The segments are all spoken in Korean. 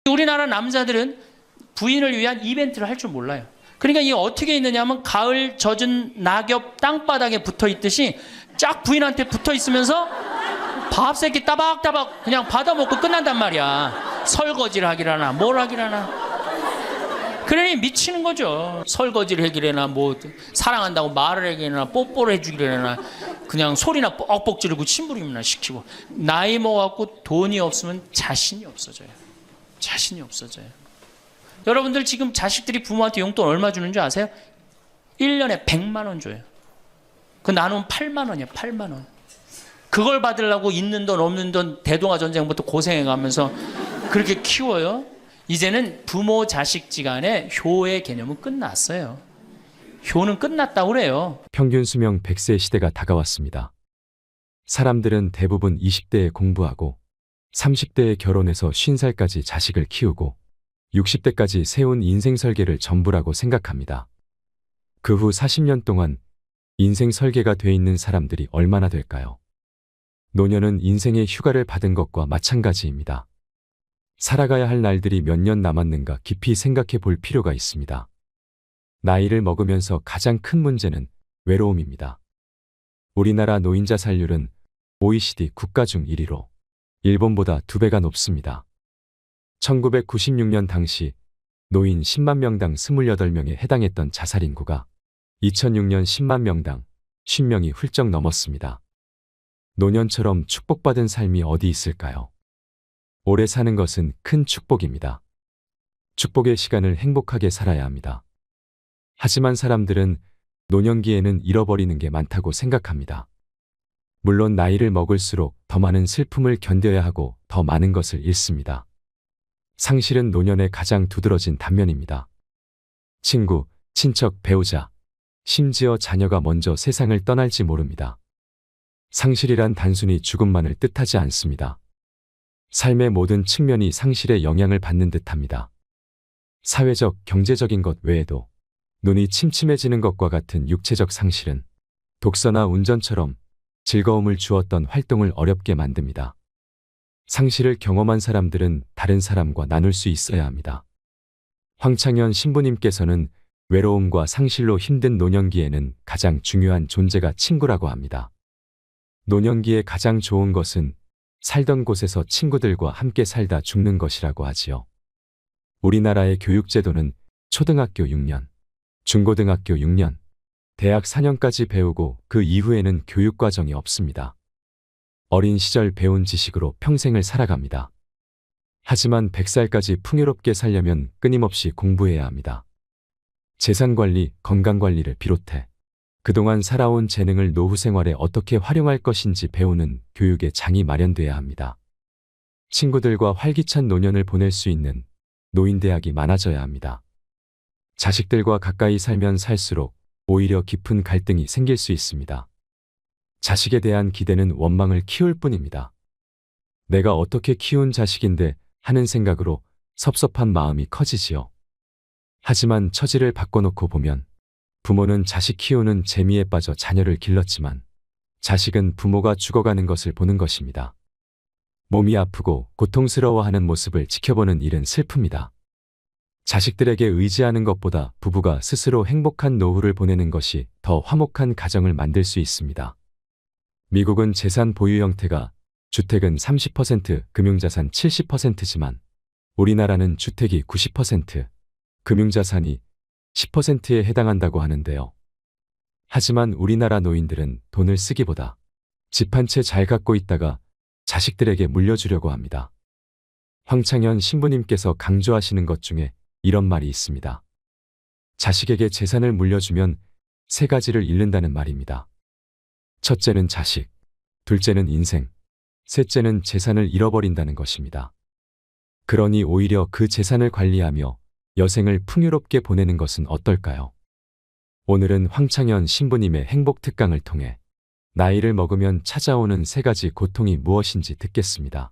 우리나라 남자들은 부인을 위한 이벤트를 할 줄 몰라요. 그러니까 이게 어떻게 있느냐면 가을 젖은 낙엽 땅바닥에 붙어 있듯이 쫙 부인한테 붙어 있으면서 밥 새끼 따박따박 그냥 받아먹고 끝난단 말이야. 설거지를 하기라나 뭘 하기라나. 그러니 미치는 거죠. 설거지를 해기래나 뭐 사랑한다고 말을 해기래나 뽀뽀를 해주기래나 그냥 소리나 뻑뻑 지르고 침부림이나 시키고. 나이 먹어갖고 돈이 없으면 자신이 없어져요. 자신이 없어져요. 여러분들 지금 자식들이 부모한테 용돈 얼마 주는 줄 아세요? 1년에 100만 원 줘요. 그 나누면 8만 원이에요. 8만 원. 그걸 받으려고 있는 돈 없는 돈 대동아 전쟁부터 고생해가면서 그렇게 키워요. 이제는 부모 자식지간의 효의 개념은 끝났어요. 효는 끝났다고 그래요. 평균 수명 100세 시대가 다가왔습니다. 사람들은 대부분 20대에 공부하고 30대에 결혼해서 50살까지 자식을 키우고 60대까지 세운 인생 설계를 전부라고 생각합니다. 그 후 40년 동안 인생 설계가 돼 있는 사람들이 얼마나 될까요? 노년은 인생의 휴가를 받은 것과 마찬가지입니다. 살아가야 할 날들이 몇 년 남았는가 깊이 생각해 볼 필요가 있습니다. 나이를 먹으면서 가장 큰 문제는 외로움입니다. 우리나라 노인 자살률은 OECD 국가 중 1위로 일본보다 2배가 높습니다. 1996년 당시 노인 10만 명당 28명에 해당했던 자살 인구가 2006년 10만 명당 50명이 훌쩍 넘었습니다. 노년처럼 축복받은 삶이 어디 있을까요? 오래 사는 것은 큰 축복입니다. 축복의 시간을 행복하게 살아야 합니다. 하지만 사람들은 노년기에는 잃어버리는 게 많다고 생각합니다. 물론 나이를 먹을수록 더 많은 슬픔을 견뎌야 하고 더 많은 것을 잃습니다. 상실은 노년의 가장 두드러진 단면입니다. 친구, 친척, 배우자, 심지어 자녀가 먼저 세상을 떠날지 모릅니다. 상실이란 단순히 죽음만을 뜻하지 않습니다. 삶의 모든 측면이 상실의 영향을 받는 듯합니다. 사회적, 경제적인 것 외에도 눈이 침침해지는 것과 같은 육체적 상실은 독서나 운전처럼 즐거움을 주었던 활동을 어렵게 만듭니다. 상실을 경험한 사람들은 다른 사람과 나눌 수 있어야 합니다. 황창현 신부님께서는 외로움과 상실로 힘든 노년기에는 가장 중요한 존재가 친구라고 합니다. 노년기에 가장 좋은 것은 살던 곳에서 친구들과 함께 살다 죽는 것이라고 하지요. 우리나라의 교육제도는 초등학교 6년, 중고등학교 6년, 대학 4년까지 배우고 그 이후에는 교육과정이 없습니다. 어린 시절 배운 지식으로 평생을 살아갑니다. 하지만 100살까지 풍요롭게 살려면 끊임없이 공부해야 합니다. 재산관리, 건강관리를 비롯해 그동안 살아온 재능을 노후 생활에 어떻게 활용할 것인지 배우는 교육의 장이 마련돼야 합니다. 친구들과 활기찬 노년을 보낼 수 있는 노인대학이 많아져야 합니다. 자식들과 가까이 살면 살수록 오히려 깊은 갈등이 생길 수 있습니다. 자식에 대한 기대는 원망을 키울 뿐입니다. 내가 어떻게 키운 자식인데 하는 생각으로 섭섭한 마음이 커지지요. 하지만 처지를 바꿔놓고 보면 부모는 자식 키우는 재미에 빠져 자녀를 길렀지만 자식은 부모가 죽어가는 것을 보는 것입니다. 몸이 아프고 고통스러워하는 모습을 지켜보는 일은 슬픕니다. 자식들에게 의지하는 것보다 부부가 스스로 행복한 노후를 보내는 것이 더 화목한 가정을 만들 수 있습니다. 미국은 재산 보유 형태가 주택은 30%, 금융자산 70%지만 우리나라는 주택이 90%, 금융자산이 10%에 해당한다고 하는데요. 하지만 우리나라 노인들은 돈을 쓰기보다 집 한 채 잘 갖고 있다가 자식들에게 물려주려고 합니다. 황창현 신부님께서 강조하시는 것 중에 이런 말이 있습니다. 자식에게 재산을 물려주면 세 가지를 잃는다는 말입니다. 첫째는 자식, 둘째는 인생, 셋째는 재산을 잃어버린다는 것입니다. 그러니 오히려 그 재산을 관리하며 여생을 풍요롭게 보내는 것은 어떨까요? 오늘은 황창현 신부님의 행복 특강을 통해 나이를 먹으면 찾아오는 세 가지 고통이 무엇인지 듣겠습니다.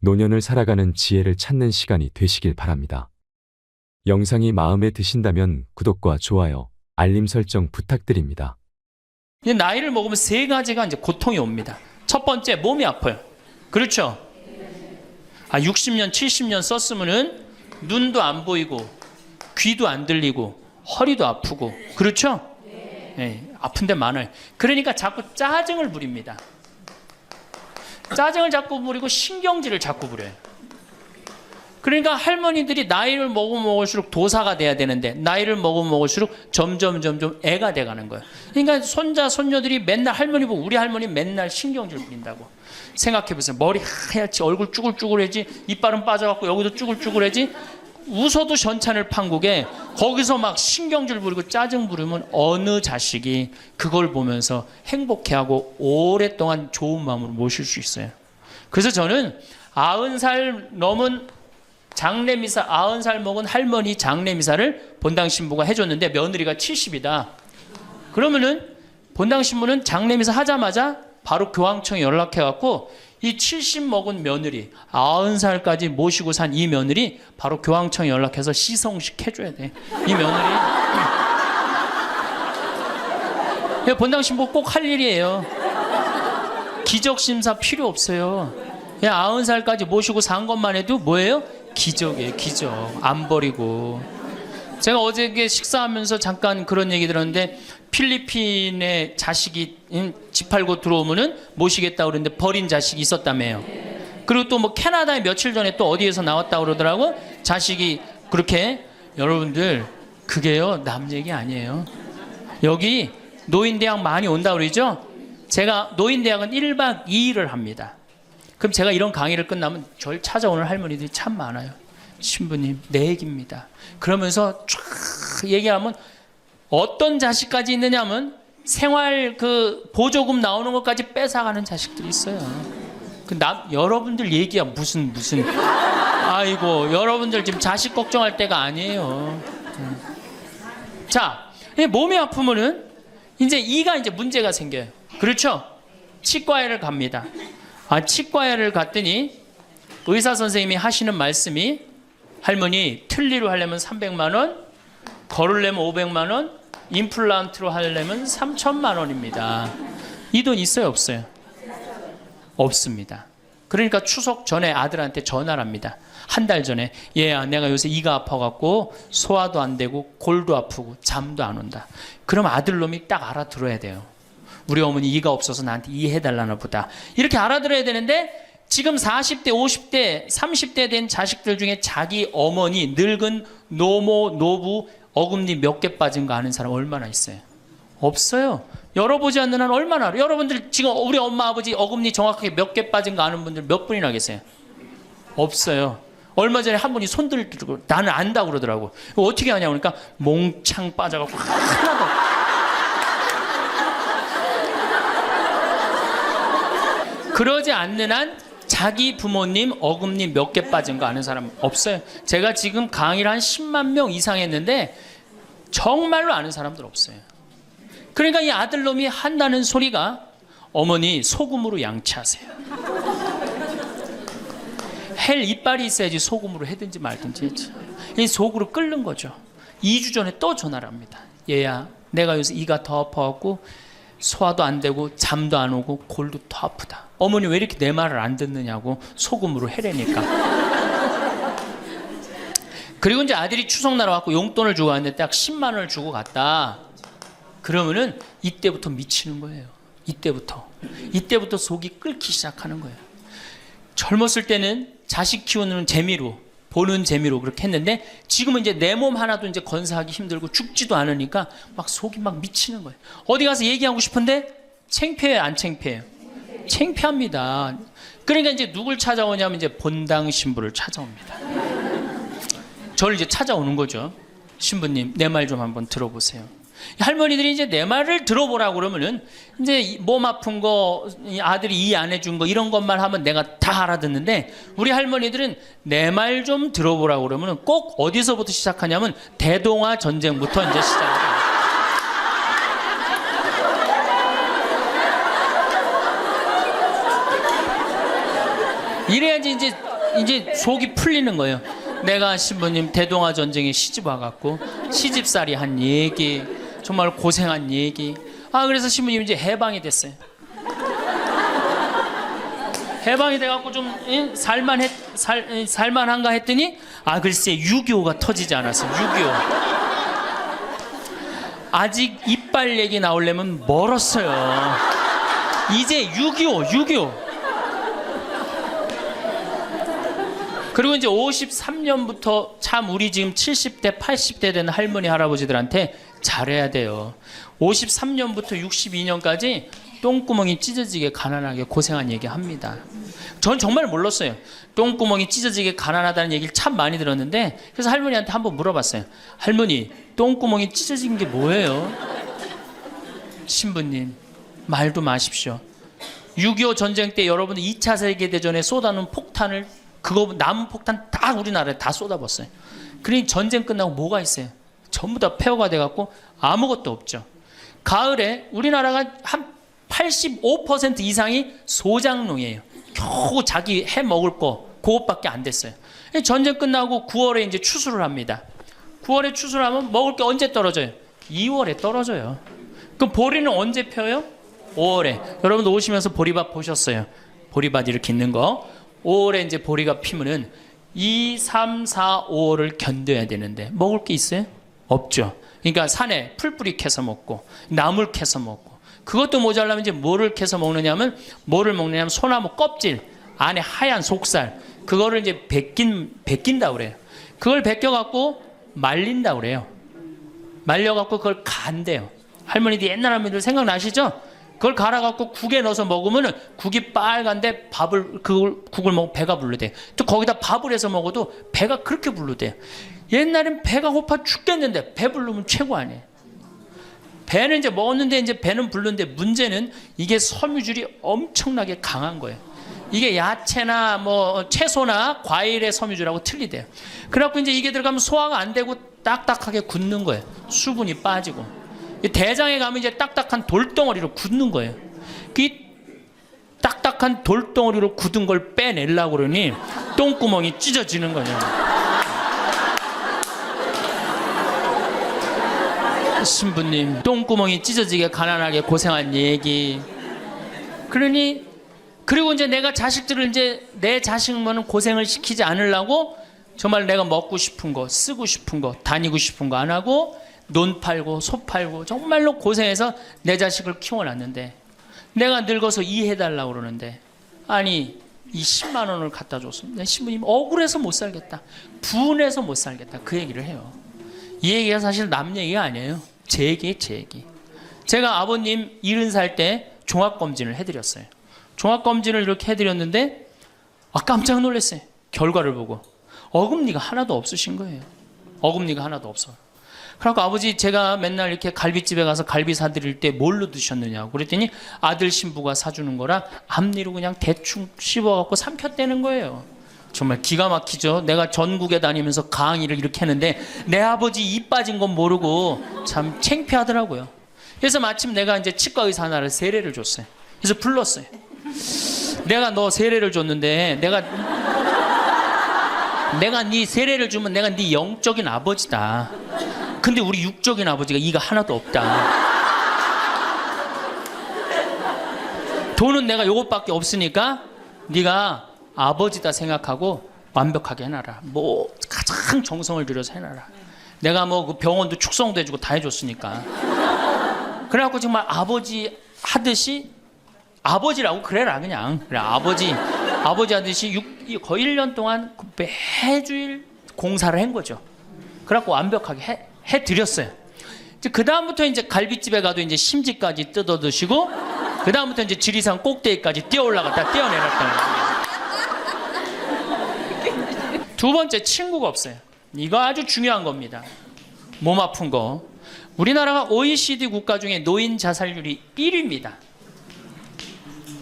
노년을 살아가는 지혜를 찾는 시간이 되시길 바랍니다. 영상이 마음에 드신다면 구독과 좋아요, 알림 설정 부탁드립니다. 이제 나이를 먹으면 세 가지가 이제 고통이 옵니다. 첫 번째, 몸이 아파요. 그렇죠? 아, 60년, 70년 썼으면은 눈도 안 보이고 귀도 안 들리고 허리도 아프고 그렇죠? 네, 아픈 데 많아요. 그러니까 자꾸 짜증을 부립니다. 짜증을 자꾸 부리고 신경질을 자꾸 부려요. 그러니까 할머니들이 나이를 먹으면 먹을수록 도사가 돼야 되는데 나이를 먹으면 먹을수록 점점 애가 돼가는 거예요. 그러니까 손자 손녀들이 맨날 할머니 보고 우리 할머니 맨날 신경질 부린다고. 생각해보세요. 머리 하얗지, 얼굴 쭈글쭈글해지, 이빨은 빠져갖고 여기도 쭈글쭈글해지. 웃어도 현찬을 판국에 거기서 막 신경질 부리고 짜증 부리면 어느 자식이 그걸 보면서 행복해하고 오랫동안 좋은 마음으로 모실 수 있어요. 그래서 저는 90살 넘은 장례미사, 90살 먹은 할머니 장례미사를 본당 신부가 해줬는데 며느리가 70이다. 그러면은 본당 신부는 장례미사 하자마자 바로 교황청에 연락해갖고 이 70 먹은 며느리, 90살까지 모시고 산 이 며느리 바로 교황청에 연락해서 시성식 해줘야 돼. 이 며느리. 본당 신부 꼭 할 일이에요. 기적 심사 필요 없어요. 90살까지 모시고 산 것만 해도 뭐예요? 기적이에요, 기적. 안 버리고. 제가 어저께 식사하면서 잠깐 그런 얘기 들었는데 필리핀에 자식이 집 팔고 들어오면은 모시겠다 그러는데 버린 자식이 있었다며요. 그리고 또 뭐 캐나다에 며칠 전에 또 어디에서 나왔다 그러더라고. 자식이 그렇게. 여러분들 그게요 남 얘기 아니에요. 여기 노인대학 많이 온다 그러죠. 제가 노인대학은 1박 2일을 합니다. 그럼 제가 이런 강의를 끝나면 절 찾아오는 할머니들이 참 많아요. 신부님 내 얘기입니다. 그러면서 쫙 얘기하면 어떤 자식까지 있느냐면 생활 그 보조금 나오는 것까지 뺏어가는 자식들이 있어요. 여러분들 얘기야 무슨 아이고 여러분들 지금 자식 걱정할 때가 아니에요. 자, 몸이 아프면은 이제 이가 이제 문제가 생겨요. 그렇죠? 치과에를 갑니다. 치과에를 갔더니 의사 선생님이 하시는 말씀이 할머니 틀니로 하려면 300만 원, 걸으려면 500만 원, 임플란트로 하려면 3천만 원입니다. 이 돈 있어요, 없어요? 없습니다. 그러니까 추석 전에 아들한테 전화를 합니다. 한 달 전에 얘야 내가 요새 이가 아파갖고 소화도 안 되고 골도 아프고 잠도 안 온다. 그럼 아들놈이 딱 알아들어야 돼요. 우리 어머니 이가 없어서 나한테 이해해달라나 보다. 이렇게 알아들어야 되는데 지금 40대, 50대, 30대 된 자식들 중에 자기 어머니, 늙은 노모, 노부, 어금니 몇 개 빠진 거 아는 사람 얼마나 있어요? 없어요. 열어보지 않는 한 얼마나 알아요? 여러분들 지금 우리 엄마, 아버지 어금니 정확하게 몇 개 빠진 거 아는 분들 몇 분이나 계세요? 없어요. 얼마 전에 한 분이 손 들고 나는 안다고 그러더라고. 어떻게 하냐고 그러니까 몽창 빠져갖고 하나도. 그러지 않는 한 자기 부모님 어금니 몇 개 빠진 거 아는 사람 없어요. 제가 지금 강의를 한 10만 명 이상 했는데 정말로 아는 사람들 없어요. 그러니까 이 아들놈이 한다는 소리가 어머니 소금으로 양치하세요. 헬 이빨이 있어야지 소금으로 해든지 말든지 했죠. 이 속으로 끓는 거죠. 2주 전에 또 전화를 합니다. 얘야 내가 요새 이가 더 아파갖고 소화도 안 되고 잠도 안 오고 골도 더 아프다. 어머니 왜 이렇게 내 말을 안 듣느냐고 소금으로 해래니까. 그리고 이제 아들이 추석날 와갖고 용돈을 주고 왔는데 딱 10만 원을 주고 갔다. 그러면은 이때부터 미치는 거예요. 이때부터 속이 끓기 시작하는 거예요. 젊었을 때는 자식 키우는 재미로 보는 재미로 그렇게 했는데 지금은 이제 내 몸 하나도 이제 건사하기 힘들고 죽지도 않으니까 막 속이 막 미치는 거예요. 어디 가서 얘기하고 싶은데 창피해요, 안 창피해요? 창피합니다. 그러니까 이제 누굴 찾아오냐면 이제 본당 신부를 찾아옵니다. 저를 이제 찾아오는 거죠. 신부님, 내 말 좀 한번 들어보세요. 할머니들이 이제 내 말을 들어보라고 그러면은 이제 몸 아픈 거, 아들이 이해 안 해준 거 이런 것만 하면 내가 다 알아듣는데 우리 할머니들은 내 말 좀 들어보라고 그러면은 꼭 어디서부터 시작하냐면 대동아 전쟁부터 이제 시작해요. 이래야지 이제 속이 풀리는 거예요. 내가 신부님 대동아 전쟁에 시집 와갖고 시집살이 한 얘기, 정말 고생한 얘기. 그래서 신부님 이제 해방이 됐어요. 해방이 돼갖고 좀 살만한가 했더니 글쎄 6.25가 터지지 않았어요. 6.25 아직 이빨 얘기 나오려면 멀었어요. 이제 6.25 그리고 이제 53년부터 참 우리 지금 70대 80대 된 할머니 할아버지들한테 잘해야 돼요. 53년부터 62년까지 똥구멍이 찢어지게 가난하게 고생한 얘기 합니다. 전 정말 몰랐어요. 똥구멍이 찢어지게 가난하다는 얘기를 참 많이 들었는데, 그래서 할머니한테 한번 물어봤어요. 할머니, 똥구멍이 찢어진 게 뭐예요? 신부님, 말도 마십시오. 6.25 전쟁 때 여러분 2차 세계대전에 쏟아놓은 폭탄을, 그거 남은 폭탄 다 우리나라에 다 쏟아붓었어요. 그러니 전쟁 끝나고 뭐가 있어요? 전부 다 폐허가 돼갖고 아무것도 없죠. 가을에 우리나라가 한 85% 이상이 소작농이에요. 겨우 자기 해 먹을 거 그것밖에 안 됐어요. 전쟁 끝나고 9월에 이제 추수를 합니다. 9월에 추수를 하면 먹을 게 언제 떨어져요? 2월에 떨어져요. 그럼 보리는 언제 펴요? 5월에. 여러분도 오시면서 보리밭 보셨어요. 보리밭 이렇게 있는 거. 5월에 이제 보리가 피면은 2, 3, 4, 5월을 견뎌야 되는데 먹을 게 있어요? 없죠. 그러니까 산에 풀뿌리 캐서 먹고 나물 캐서 먹고, 그것도 모자라면 이제 뭐를 캐서 먹느냐면, 뭐를 먹느냐면 소나무 껍질 안에 하얀 속살, 그거를 이제 벗긴다 그래요. 그걸 벗겨갖고 말린다 그래요. 말려갖고 그걸 간대요. 할머니들, 옛날 할머니들 생각나시죠? 그걸 갈아갖고 국에 넣어서 먹으면 국이 빨간데 국을 먹으면 배가 부르대요. 또 거기다 밥을 해서 먹어도 배가 그렇게 부르대요. 옛날엔 배가 고파 죽겠는데 배 부르면 최고 아니에요. 배는 이제 먹었는데 이제 배는 부르는데, 문제는 이게 섬유질이 엄청나게 강한 거예요. 이게 야채나 뭐 채소나 과일의 섬유질하고 틀리대요. 그래갖고 이제 이게 들어가면 소화가 안 되고 딱딱하게 굳는 거예요. 수분이 빠지고. 대장에 가면 이제 딱딱한 돌덩어리로 굳는 거예요. 그 딱딱한 돌덩어리로 굳은 걸 빼내려고 그러니 똥구멍이 찢어지는 거예요. 신부님, 똥구멍이 찢어지게 가난하게 고생한 얘기. 그러니, 그리고 이제 내가 자식들을 이제 내 자식만은 고생을 시키지 않으려고 정말 내가 먹고 싶은 거, 쓰고 싶은 거, 다니고 싶은 거 안 하고 논 팔고 소 팔고 정말로 고생해서 내 자식을 키워놨는데, 내가 늙어서 이해해달라고 그러는데, 아니 이 10만 원을 갖다 줬습니다. 신부님 억울해서 못 살겠다, 분해서 못 살겠다, 그 얘기를 해요. 이 얘기가 사실 남 얘기가 아니에요. 제 얘기예요, 제 얘기. 제가 아버님 70살 때 종합검진을 해드렸어요. 종합검진을 이렇게 해드렸는데 깜짝 놀랐어요. 결과를 보고 어금니가 하나도 없으신 거예요. 어금니가 하나도 없어. 그래서 아버지, 제가 맨날 이렇게 갈비집에 가서 갈비 사드릴 때 뭘로 드셨느냐고 그랬더니 아들 신부가 사주는 거라 앞니로 그냥 대충 씹어갖고 삼켰다는 거예요. 정말 기가 막히죠. 내가 전국에 다니면서 강의를 이렇게 했는데 내 아버지 입 빠진 건 모르고 참 창피하더라고요. 그래서 마침 내가 이제 치과 의사 하나를 세례를 줬어요. 그래서 불렀어요. 내가 너 세례를 줬는데 내가 네 세례를 주면 내가 네 영적인 아버지다. 근데 우리 육적인 아버지가 이가 하나도 없다. 돈은 내가 요것밖에 없으니까 네가 아버지다 생각하고 완벽하게 해놔라. 뭐 가장 정성을 들여서 해놔라. 내가 뭐 그 병원도 축성도 해주고 다 해줬으니까. 그래갖고 정말 아버지 하듯이, 아버지라고 그래라 그냥. 그래, 아버지 하듯이 거의 1년 동안 매주일 공사를 한 거죠. 그래갖고 완벽하게 해드렸어요. 그 다음부터 이제 갈비집에 가도 이제 심지까지 뜯어 드시고, 그 다음부터 이제 지리산 꼭대기까지 뛰어 올라갔다 뛰어내렸다는 거예요. 두 번째, 친구가 없어요. 이거 아주 중요한 겁니다. 몸 아픈 거. 우리나라가 OECD 국가 중에 노인 자살률이 1위입니다.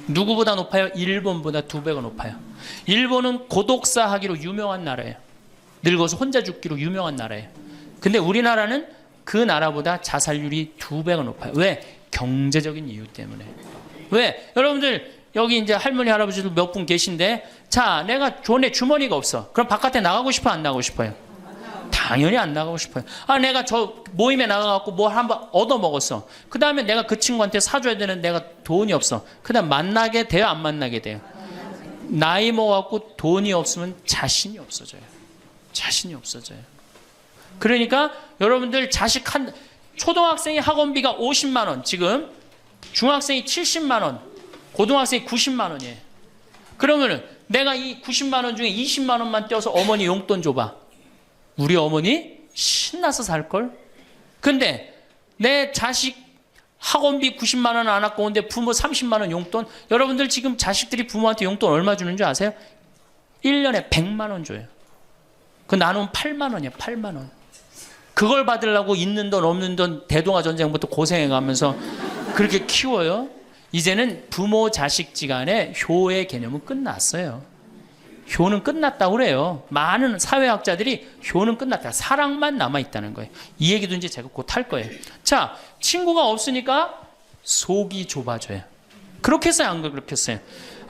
누구보다 높아요? 일본보다 2배가 높아요. 일본은 고독사 하기로 유명한 나라예요. 늙어서 혼자 죽기로 유명한 나라예요. 근데 우리나라는 그 나라보다 자살률이 2배가 높아요. 왜? 경제적인 이유 때문에. 왜? 여러분들 여기 이제 할머니 할아버지들 몇 분 계신데, 자, 내가 돈에 주머니가 없어. 그럼 바깥에 나가고 싶어, 안 나가고 싶어요? 당연히 안 나가고 싶어요. 내가 저 모임에 나가갖고 뭐 한번 얻어 먹었어. 그 다음에 내가 그 친구한테 사줘야 되는 내가 돈이 없어. 그 다음 만나게 돼요, 안 만나게 돼요? 나이 먹어갖고 돈이 없으면 자신이 없어져요. 자신이 없어져요. 그러니까 여러분들 자식 초등학생이 학원비가 50만 원, 지금 중학생이 70만 원, 고등학생이 90만 원이에요. 그러면은 내가 이 90만 원 중에 20만 원만 떼어서 어머니 용돈 줘봐. 우리 어머니 신나서 살걸? 근데 내 자식 학원비 90만 원 안 아까운데 부모 30만 원 용돈? 여러분들 지금 자식들이 부모한테 용돈 얼마 주는 줄 아세요? 1년에 100만 원 줘요. 그 나누면 8만 원이야. 8만 원. 그걸 받으려고 있는 돈 없는 돈 대동아 전쟁부터 고생해가면서 그렇게 키워요. 이제는 부모 자식지간의 효의 개념은 끝났어요. 효는 끝났다고 그래요. 많은 사회학자들이 효는 끝났다. 사랑만 남아있다는 거예요. 이 얘기도 이제 제가 곧 할 거예요. 자, 친구가 없으니까 속이 좁아져요. 그렇게 했어요? 안 그렇겠어요?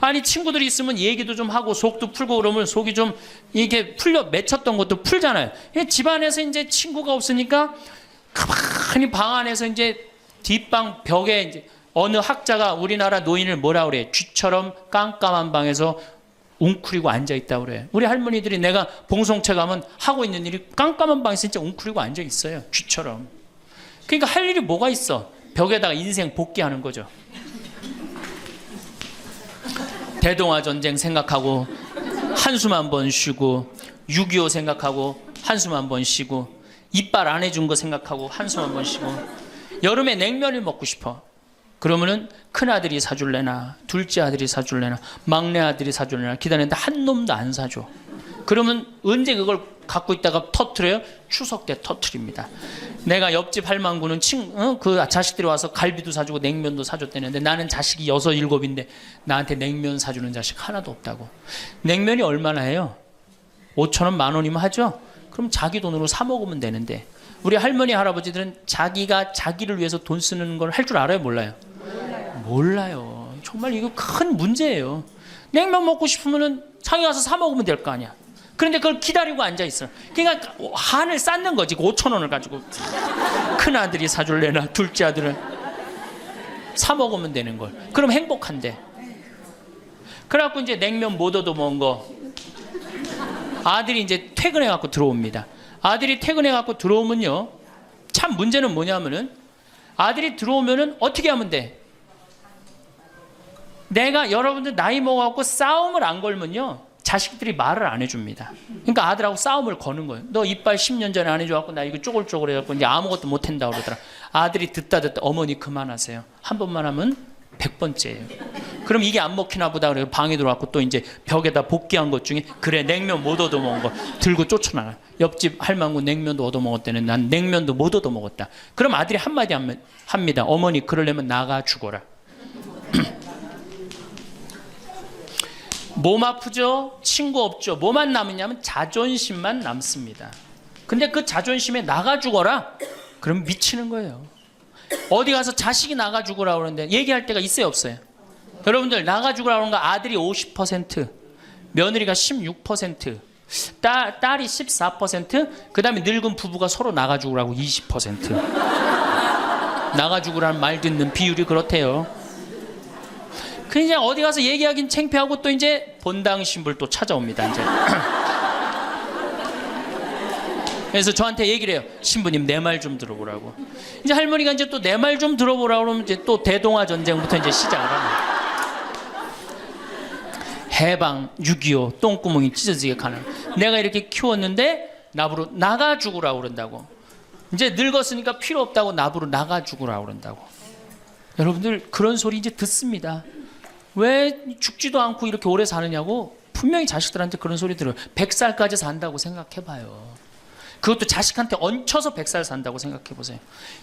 아니, 친구들이 있으면 얘기도 좀 하고 속도 풀고 그러면 속이 좀 이렇게 풀려 맺혔던 것도 풀잖아요. 집안에서 이제 친구가 없으니까 가만히 방 안에서 이제 뒷방 벽에 이제 어느 학자가 우리나라 노인을 뭐라 그래? 쥐처럼 깜깜한 방에서 웅크리고 앉아있다고 그래요. 우리 할머니들이 내가 봉송체 가면 하고 있는 일이 깜깜한 방에서 진짜 웅크리고 앉아있어요. 쥐처럼. 그러니까 할 일이 뭐가 있어? 벽에다가 인생 복귀하는 거죠. 대동아 전쟁 생각하고 한숨 한 번 쉬고 6.25 생각하고 한숨 한 번 쉬고 이빨 안 해준 거 생각하고 한숨 한 번 쉬고 여름에 냉면을 먹고 싶어. 그러면은 큰아들이 사줄래나 둘째 아들이 사줄래나 막내 아들이 사줄래나 기다리는데 한 놈도 안 사줘. 그러면 언제 그걸 갖고 있다가 터트려요? 추석 때 터트립니다. 내가 옆집 할망구는 그 자식들이 와서 갈비도 사주고 냉면도 사줬다는데 나는 자식이 6, 7인데 나한테 냉면 사주는 자식 하나도 없다고. 냉면이 얼마나 해요? 5,000원, 10,000원이면 하죠? 그럼 자기 돈으로 사 먹으면 되는데 우리 할머니 할아버지들은 자기가 자기를 위해서 돈 쓰는 걸 할 줄 알아요? 몰라요? 몰라요. 정말 이거 큰 문제예요. 냉면 먹고 싶으면 상해 가서 사 먹으면 될 거 아니야. 그런데 그걸 기다리고 앉아있어. 그러니까 한을 쌓는 거지. 5,000원을 가지고. 큰아들이 사줄래나 둘째 아들은 사 먹으면 되는 걸. 그럼 행복한데. 그래갖고 이제 냉면 못 얻어먹은 거 아들이 이제 퇴근해갖고 들어옵니다. 아들이 퇴근해갖고 들어오면요, 참 문제는 뭐냐면은 아들이 들어오면은 어떻게 하면 돼? 내가 여러분들 나이 먹어갖고 싸움을 안 걸면요 자식들이 말을 안 해줍니다. 그러니까 아들하고 싸움을 거는 거예요. 너 이빨 10년 전에 안 해줘갖고 나 이거 쪼글쪼글 해갖고 이제 아무것도 못한다고 그러더라. 아들이 듣다 어머니 그만하세요. 한 번만 하면 100번째예요. 그럼 이게 안 먹히나 보다 그래요. 방에 들어왔고 또 이제 벽에다 복귀한 것 중에 그래 냉면 못 얻어먹은 거 들고 쫓아나가. 옆집 할망구 냉면도 얻어먹었다는 난 냉면도 못 얻어먹었다. 그럼 아들이 한마디 합니다. 어머니 그러려면 나가 죽어라. 몸 아프죠? 친구 없죠? 뭐만 남으냐면 자존심만 남습니다. 근데 그 자존심에 나가 죽어라? 그럼 미치는 거예요. 어디 가서 자식이 나가 죽으라 그러는데 얘기할 때가 있어요 없어요? 여러분들 나가 죽으라 그러는 거 아들이 50%, 며느리가 16%, 딸이 14%, 그 다음에 늙은 부부가 서로 나가 죽으라고 20%. 나가 죽으라는 말 듣는 비율이 그렇대요. 그냥 어디 가서 얘기하긴 창피하고 또 이제 본당 신불 또 찾아옵니다. 이제. 그래서 저한테 얘기를 해요. 신부님 내 말 좀 들어보라고. 이제 할머니가 이제 또 내 말 좀 들어보라고 그러면 이제 또 대동아 전쟁부터 이제 시작을 합니다. 해방 6.25 똥구멍이 찢어지게 가는. 내가 이렇게 키웠는데 나부로 나가 죽으라고 그런다고. 이제 늙었으니까 필요 없다고 나부로 나가 죽으라고 그런다고. 여러분들 그런 소리 이제 듣습니다. 왜 죽지도 않고 이렇게 오래 사느냐고 분명히 자식들한테 그런 소리 들어요. 100살까지 산다고 생각해봐요. 그것도 자식한테 얹혀서 100살 산다고 생각해보세요.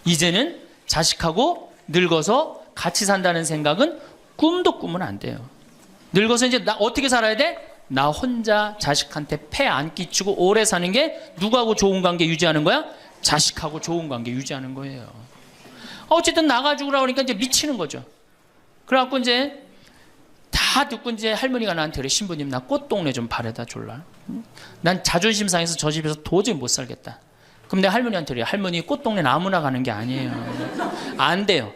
이제는 자식하고 늙어서 같이 산다는 생각은 꿈도 꾸면 안 돼요. 늙어서 이제 나 어떻게 살아야 돼? 나 혼자 자식한테 폐 안 끼치고 오래 사는 게 누구하고 좋은 관계 유지하는 거야? 자식하고 좋은 관계 유지하는 거예요. 어쨌든 나가 죽으라 그러니까 이제 미치는 거죠. 그래갖고 이제 다 듣고 이제 할머니가 나한테 그래. 신부님 나 꽃동네 좀 바래다 줄라. 난 자존심 상해서 저 집에서 도저히 못 살겠다. 그럼 내가 할머니한테 그래. 할머니 꽃동네는 아무나 가는 게 아니에요. 안 돼요.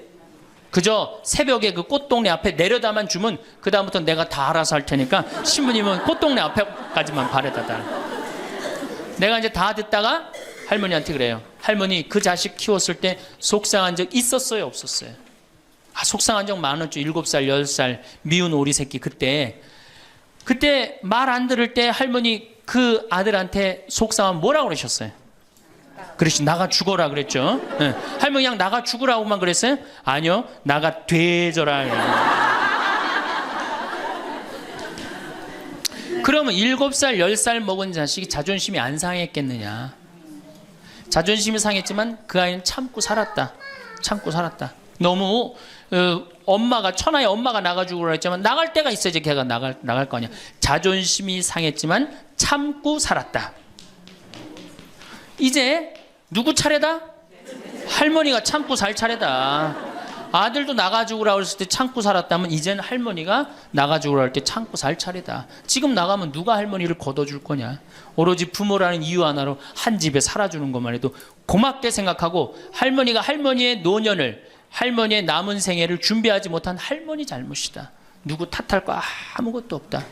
그저 새벽에 그 꽃동네 앞에 내려다만 주면 그다음부터 내가 다 알아서 할 테니까 신부님은 꽃동네 앞에까지만 바래다 달. 내가 이제 다 듣다가 할머니한테 그래요. 할머니, 그 자식 키웠을 때 속상한 적 있었어요, 없었어요? 속상한 적 많았죠. 7살, 10살 미운 오리 새끼. 그때 말 안 들을 때 할머니 그 아들한테 속상하면 뭐라고 그러셨어요? 그렇지, 나가 죽어라 그랬죠. 네. 할머니 그냥 나가 죽으라고만 그랬어요? 아니요, 나가 되져라. 그러면 7살, 10살 먹은 자식이 자존심이 안 상했겠느냐? 자존심이 상했지만 그 아이는 참고 살았다. 너무 엄마가, 천하의 엄마가 나가주고 그랬지만 나갈 때가 있어야지 걔가 나갈 거 아니야. 자존심이 상했지만 참고 살았다. 이제 누구 차례다? 할머니가 참고 살 차례다. 아들도 나가주고라 그랬을 때 참고 살았다면 이제는 할머니가 나가주고라 할 때 참고 살 차례다. 지금 나가면 누가 할머니를 걷어줄 거냐? 오로지 부모라는 이유 하나로 한 집에 살아주는 것만 해도 고맙게 생각하고, 할머니가 할머니의 노년을, 할머니의 남은 생애를 준비하지 못한 할머니 잘못이다. 누구 탓할 거 아무것도 없다.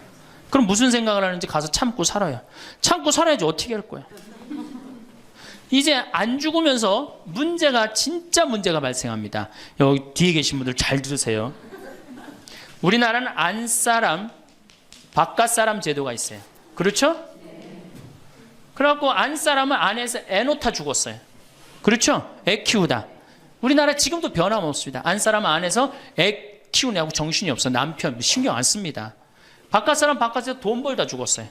그럼 무슨 생각을 하는지 가서 참고 살아요. 참고 살아야지 어떻게 할 거야. 이제 안 죽으면서 진짜 문제가 발생합니다. 여기 뒤에 계신 분들 잘 들으세요. 우리나라는 안사람, 바깥사람 제도가 있어요. 그렇죠? 그래갖고 안사람은 안에서 애 놓다 죽었어요. 그렇죠? 애 키우다. 우리나라 지금도 변함없습니다. 안사람은 안에서 애 키우냐고 정신이 없어. 남편 신경 안 씁니다. 바깥사람 바깥에서 돈 벌다 죽었어요.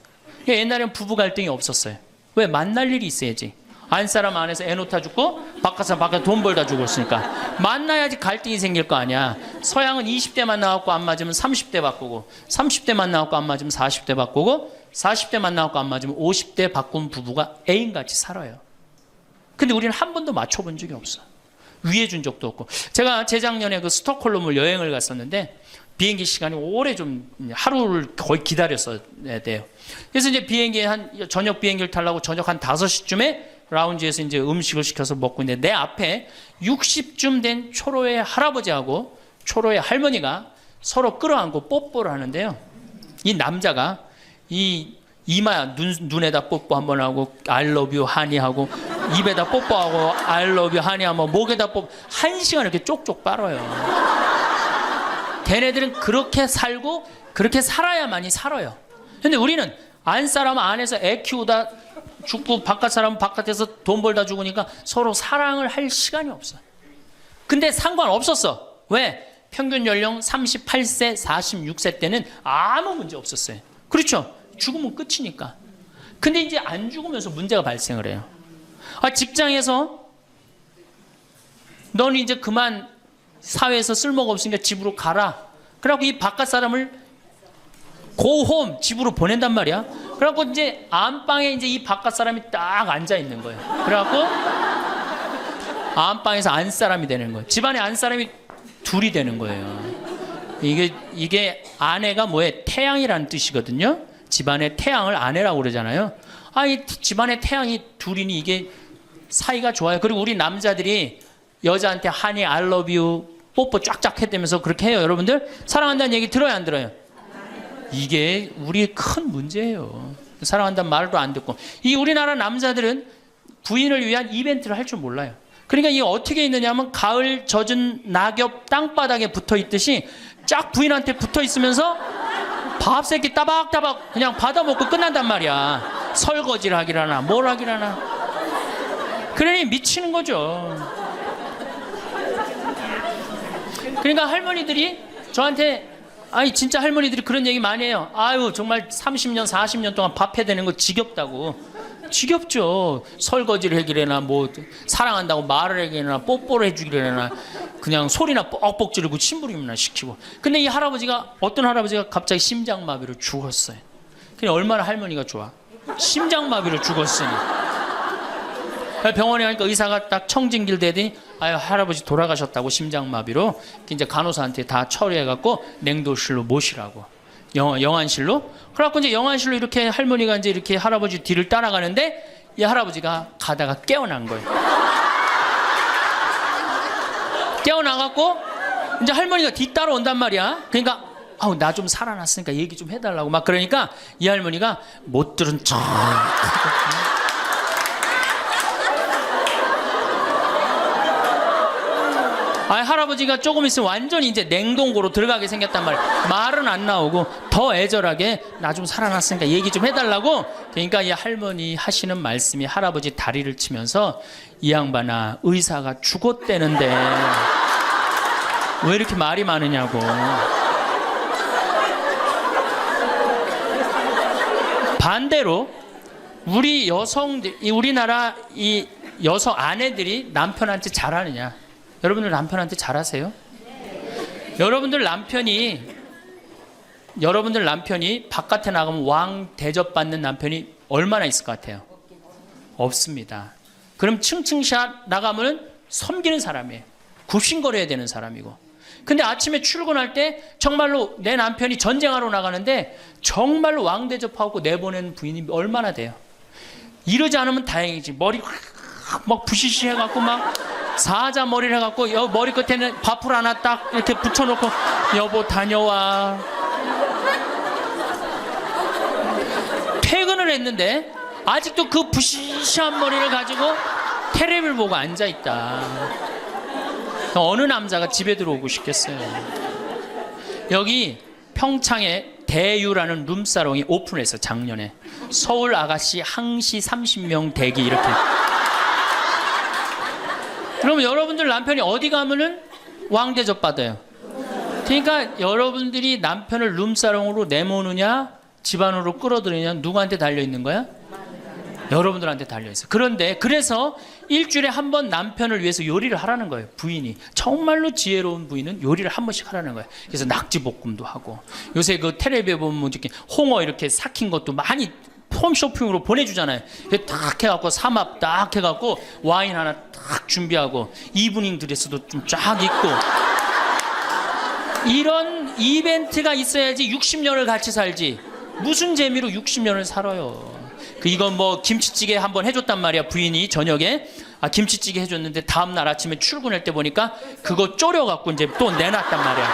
옛날에는 부부 갈등이 없었어요. 왜? 만날 일이 있어야지. 안사람 안에서 애 놓다 죽고 바깥사람 바깥에 돈 벌다 죽었으니까 만나야지 갈등이 생길 거 아니야. 서양은 20대만 나왔고 안 맞으면 30대 바꾸고, 30대만 나왔고 안 맞으면 40대 바꾸고, 40대만 나왔고 안 맞으면 50대 바꾼 부부가 애인같이 살아요. 근데 우리는 한 번도 맞춰본 적이 없어. 위해 준 적도 없고. 제가 재작년에 그 스톡홀름을 여행을 갔었는데 비행기 시간이 오래 좀 하루를 거의 기다렸어야 돼요. 그래서 이제 저녁 비행기를 타려고 저녁 한 5시쯤에 라운지에서 이제 음식을 시켜서 먹고 있는데 내 앞에 60쯤 된 초로의 할아버지하고 초로의 할머니가 서로 끌어안고 뽀뽀를 하는데요. 이 남자가 이 이마야 눈에다 뽀뽀 한번 하고 I love you 하니 하고, 입에다 뽀뽀하고 I love you 하니 하고, 목에다 뽀뽀 1시간 이렇게 쪽쪽 빨아요. 걔네들은 그렇게 살고 그렇게 살아야만이 살아요. 근데 우리는 안사람은 안에서 애 키우다 죽고 바깥사람은 바깥에서 돈 벌다 죽으니까 서로 사랑을 할 시간이 없어. 근데 상관없었어. 왜? 평균 연령 38세, 46세 때는 아무 문제 없었어요. 그렇죠? 죽으면 끝이니까. 근데 이제 안 죽으면서 문제가 발생을 해요. 직장에서 너는 이제 그만 사회에서 쓸모가 없으니까 집으로 가라. 그래갖고 이 바깥 사람을 고홈 집으로 보낸단 말이야. 그래갖고 이제 안방에 이제 이 바깥 사람이 딱 앉아 있는 거예요. 그래갖고 안방에서 안 사람이 되는 거예요. 집안에 안 사람이 둘이 되는 거예요. 이게 아내가 뭐예요? 태양이라는 뜻이거든요. 집안의 태양을 아내라고 그러잖아요. 이 집안의 태양이 둘이니 이게 사이가 좋아요. 그리고 우리 남자들이 여자한테 하니 I love you 뽀뽀 쫙쫙 해대면서 그렇게 해요. 여러분들 사랑한다는 얘기 들어요, 안 들어요? 이게 우리의 큰 문제예요. 사랑한다는 말도 안 듣고. 이 우리나라 남자들은 부인을 위한 이벤트를 할 줄 몰라요. 그러니까 이게 어떻게 있느냐면 가을 젖은 낙엽 땅바닥에 붙어 있듯이 쫙 부인한테 붙어 있으면서 밥 새끼 따박따박 그냥 받아먹고 끝난단 말이야. 설거지를 하기라나 뭘 하기라나. 그러니 미치는 거죠. 그러니까 할머니들이 저한테 진짜 할머니들이 그런 얘기 많이 해요. 아유 정말 30년 40년 동안 밥 해대는 거 지겹다고. 지겹죠. 설거지를 해기래나 뭐 사랑한다고 말을 해기래나 뽀뽀를 해주기래나 그냥 소리나 뻑뻑 지르고 침부림이나 시키고. 근데 이 할아버지가 어떤 할아버지가 갑자기 심장마비로 죽었어요. 그냥 얼마나 할머니가 좋아. 심장마비로 죽었으니. 병원에 가니까 의사가 딱 청진길 대더니 할아버지 돌아가셨다고 심장마비로. 이제 간호사한테 다 처리해갖고 냉도실로 모시라고. 영안실로. 그래갖고 이제 영안실로 이렇게 할머니가 이제 이렇게 할아버지 뒤를 따라가는데 이 할아버지가 가다가 깨어난 거예요. 깨어나갖고 이제 할머니가 뒤따라온단 말이야. 그러니까 아우 나 좀 살아났으니까 얘기 좀 해달라고 막 그러니까 이 할머니가 못 들은 척. 할아버지가 조금 있으면 완전히 이제 냉동고로 들어가게 생겼단 말이야. 말은 안 나오고 더 애절하게 나 좀 살아났으니까 얘기 좀 해달라고. 그러니까 이 할머니 하시는 말씀이 할아버지 다리를 치면서 이 양반아 의사가 죽었대는데 왜 이렇게 말이 많으냐고. 반대로 우리 여성들, 우리나라 이 여성 아내들이 남편한테 잘하느냐? 여러분들 남편한테 잘하세요? 여러분들 남편이 바깥에 나가면 왕 대접받는 남편이 얼마나 있을 것 같아요? 없습니다. 그럼 층층샷 나가면 섬기는 사람이에요. 굽신거려야 되는 사람이고. 근데 아침에 출근할 때 정말로 내 남편이 전쟁하러 나가는데 정말로 왕 대접하고 내보내는 부인이 얼마나 돼요? 이러지 않으면 다행이지. 머리 막 부시시 해갖고 막 사자 머리를 해갖고 머리 끝에는 밥풀 하나 딱 이렇게 붙여놓고 여보 다녀와. 퇴근을 했는데 아직도 그 부시시한 머리를 가지고 테레비를 보고 앉아있다. 어느 남자가 집에 들어오고 싶겠어요. 여기 평창에 대유라는 룸사롱이 오픈했어. 작년에 서울 아가씨 항시 30명 대기 이렇게. 그러면 여러분들 남편이 어디 가면은 왕대접 받아요. 그러니까 여러분들이 남편을 룸사롱으로 내모느냐 집안으로 끌어들이냐 누구한테 달려있는 거야? 여러분들한테 달려있어요. 그런데 그래서 일주일에 한 번 남편을 위해서 요리를 하라는 거예요. 부인이 정말로 지혜로운 부인은 요리를 한 번씩 하라는 거예요. 그래서 낙지볶음도 하고 요새 그 텔레비에 보면 이렇게 홍어 이렇게 삭힌 것도 많이 홈쇼핑으로 보내주잖아요. 딱 해갖고 삼합 딱 해갖고 와인 하나 딱 준비하고 이브닝 드레스도 좀 쫙 입고 이런 이벤트가 있어야지 60년을 같이 살지. 무슨 재미로 60년을 살아요. 이건 뭐 김치찌개 한번 해줬단 말이야. 부인이 저녁에 김치찌개 해줬는데 다음날 아침에 출근할 때 보니까 그거 졸여갖고 이제 또 내놨단 말이야.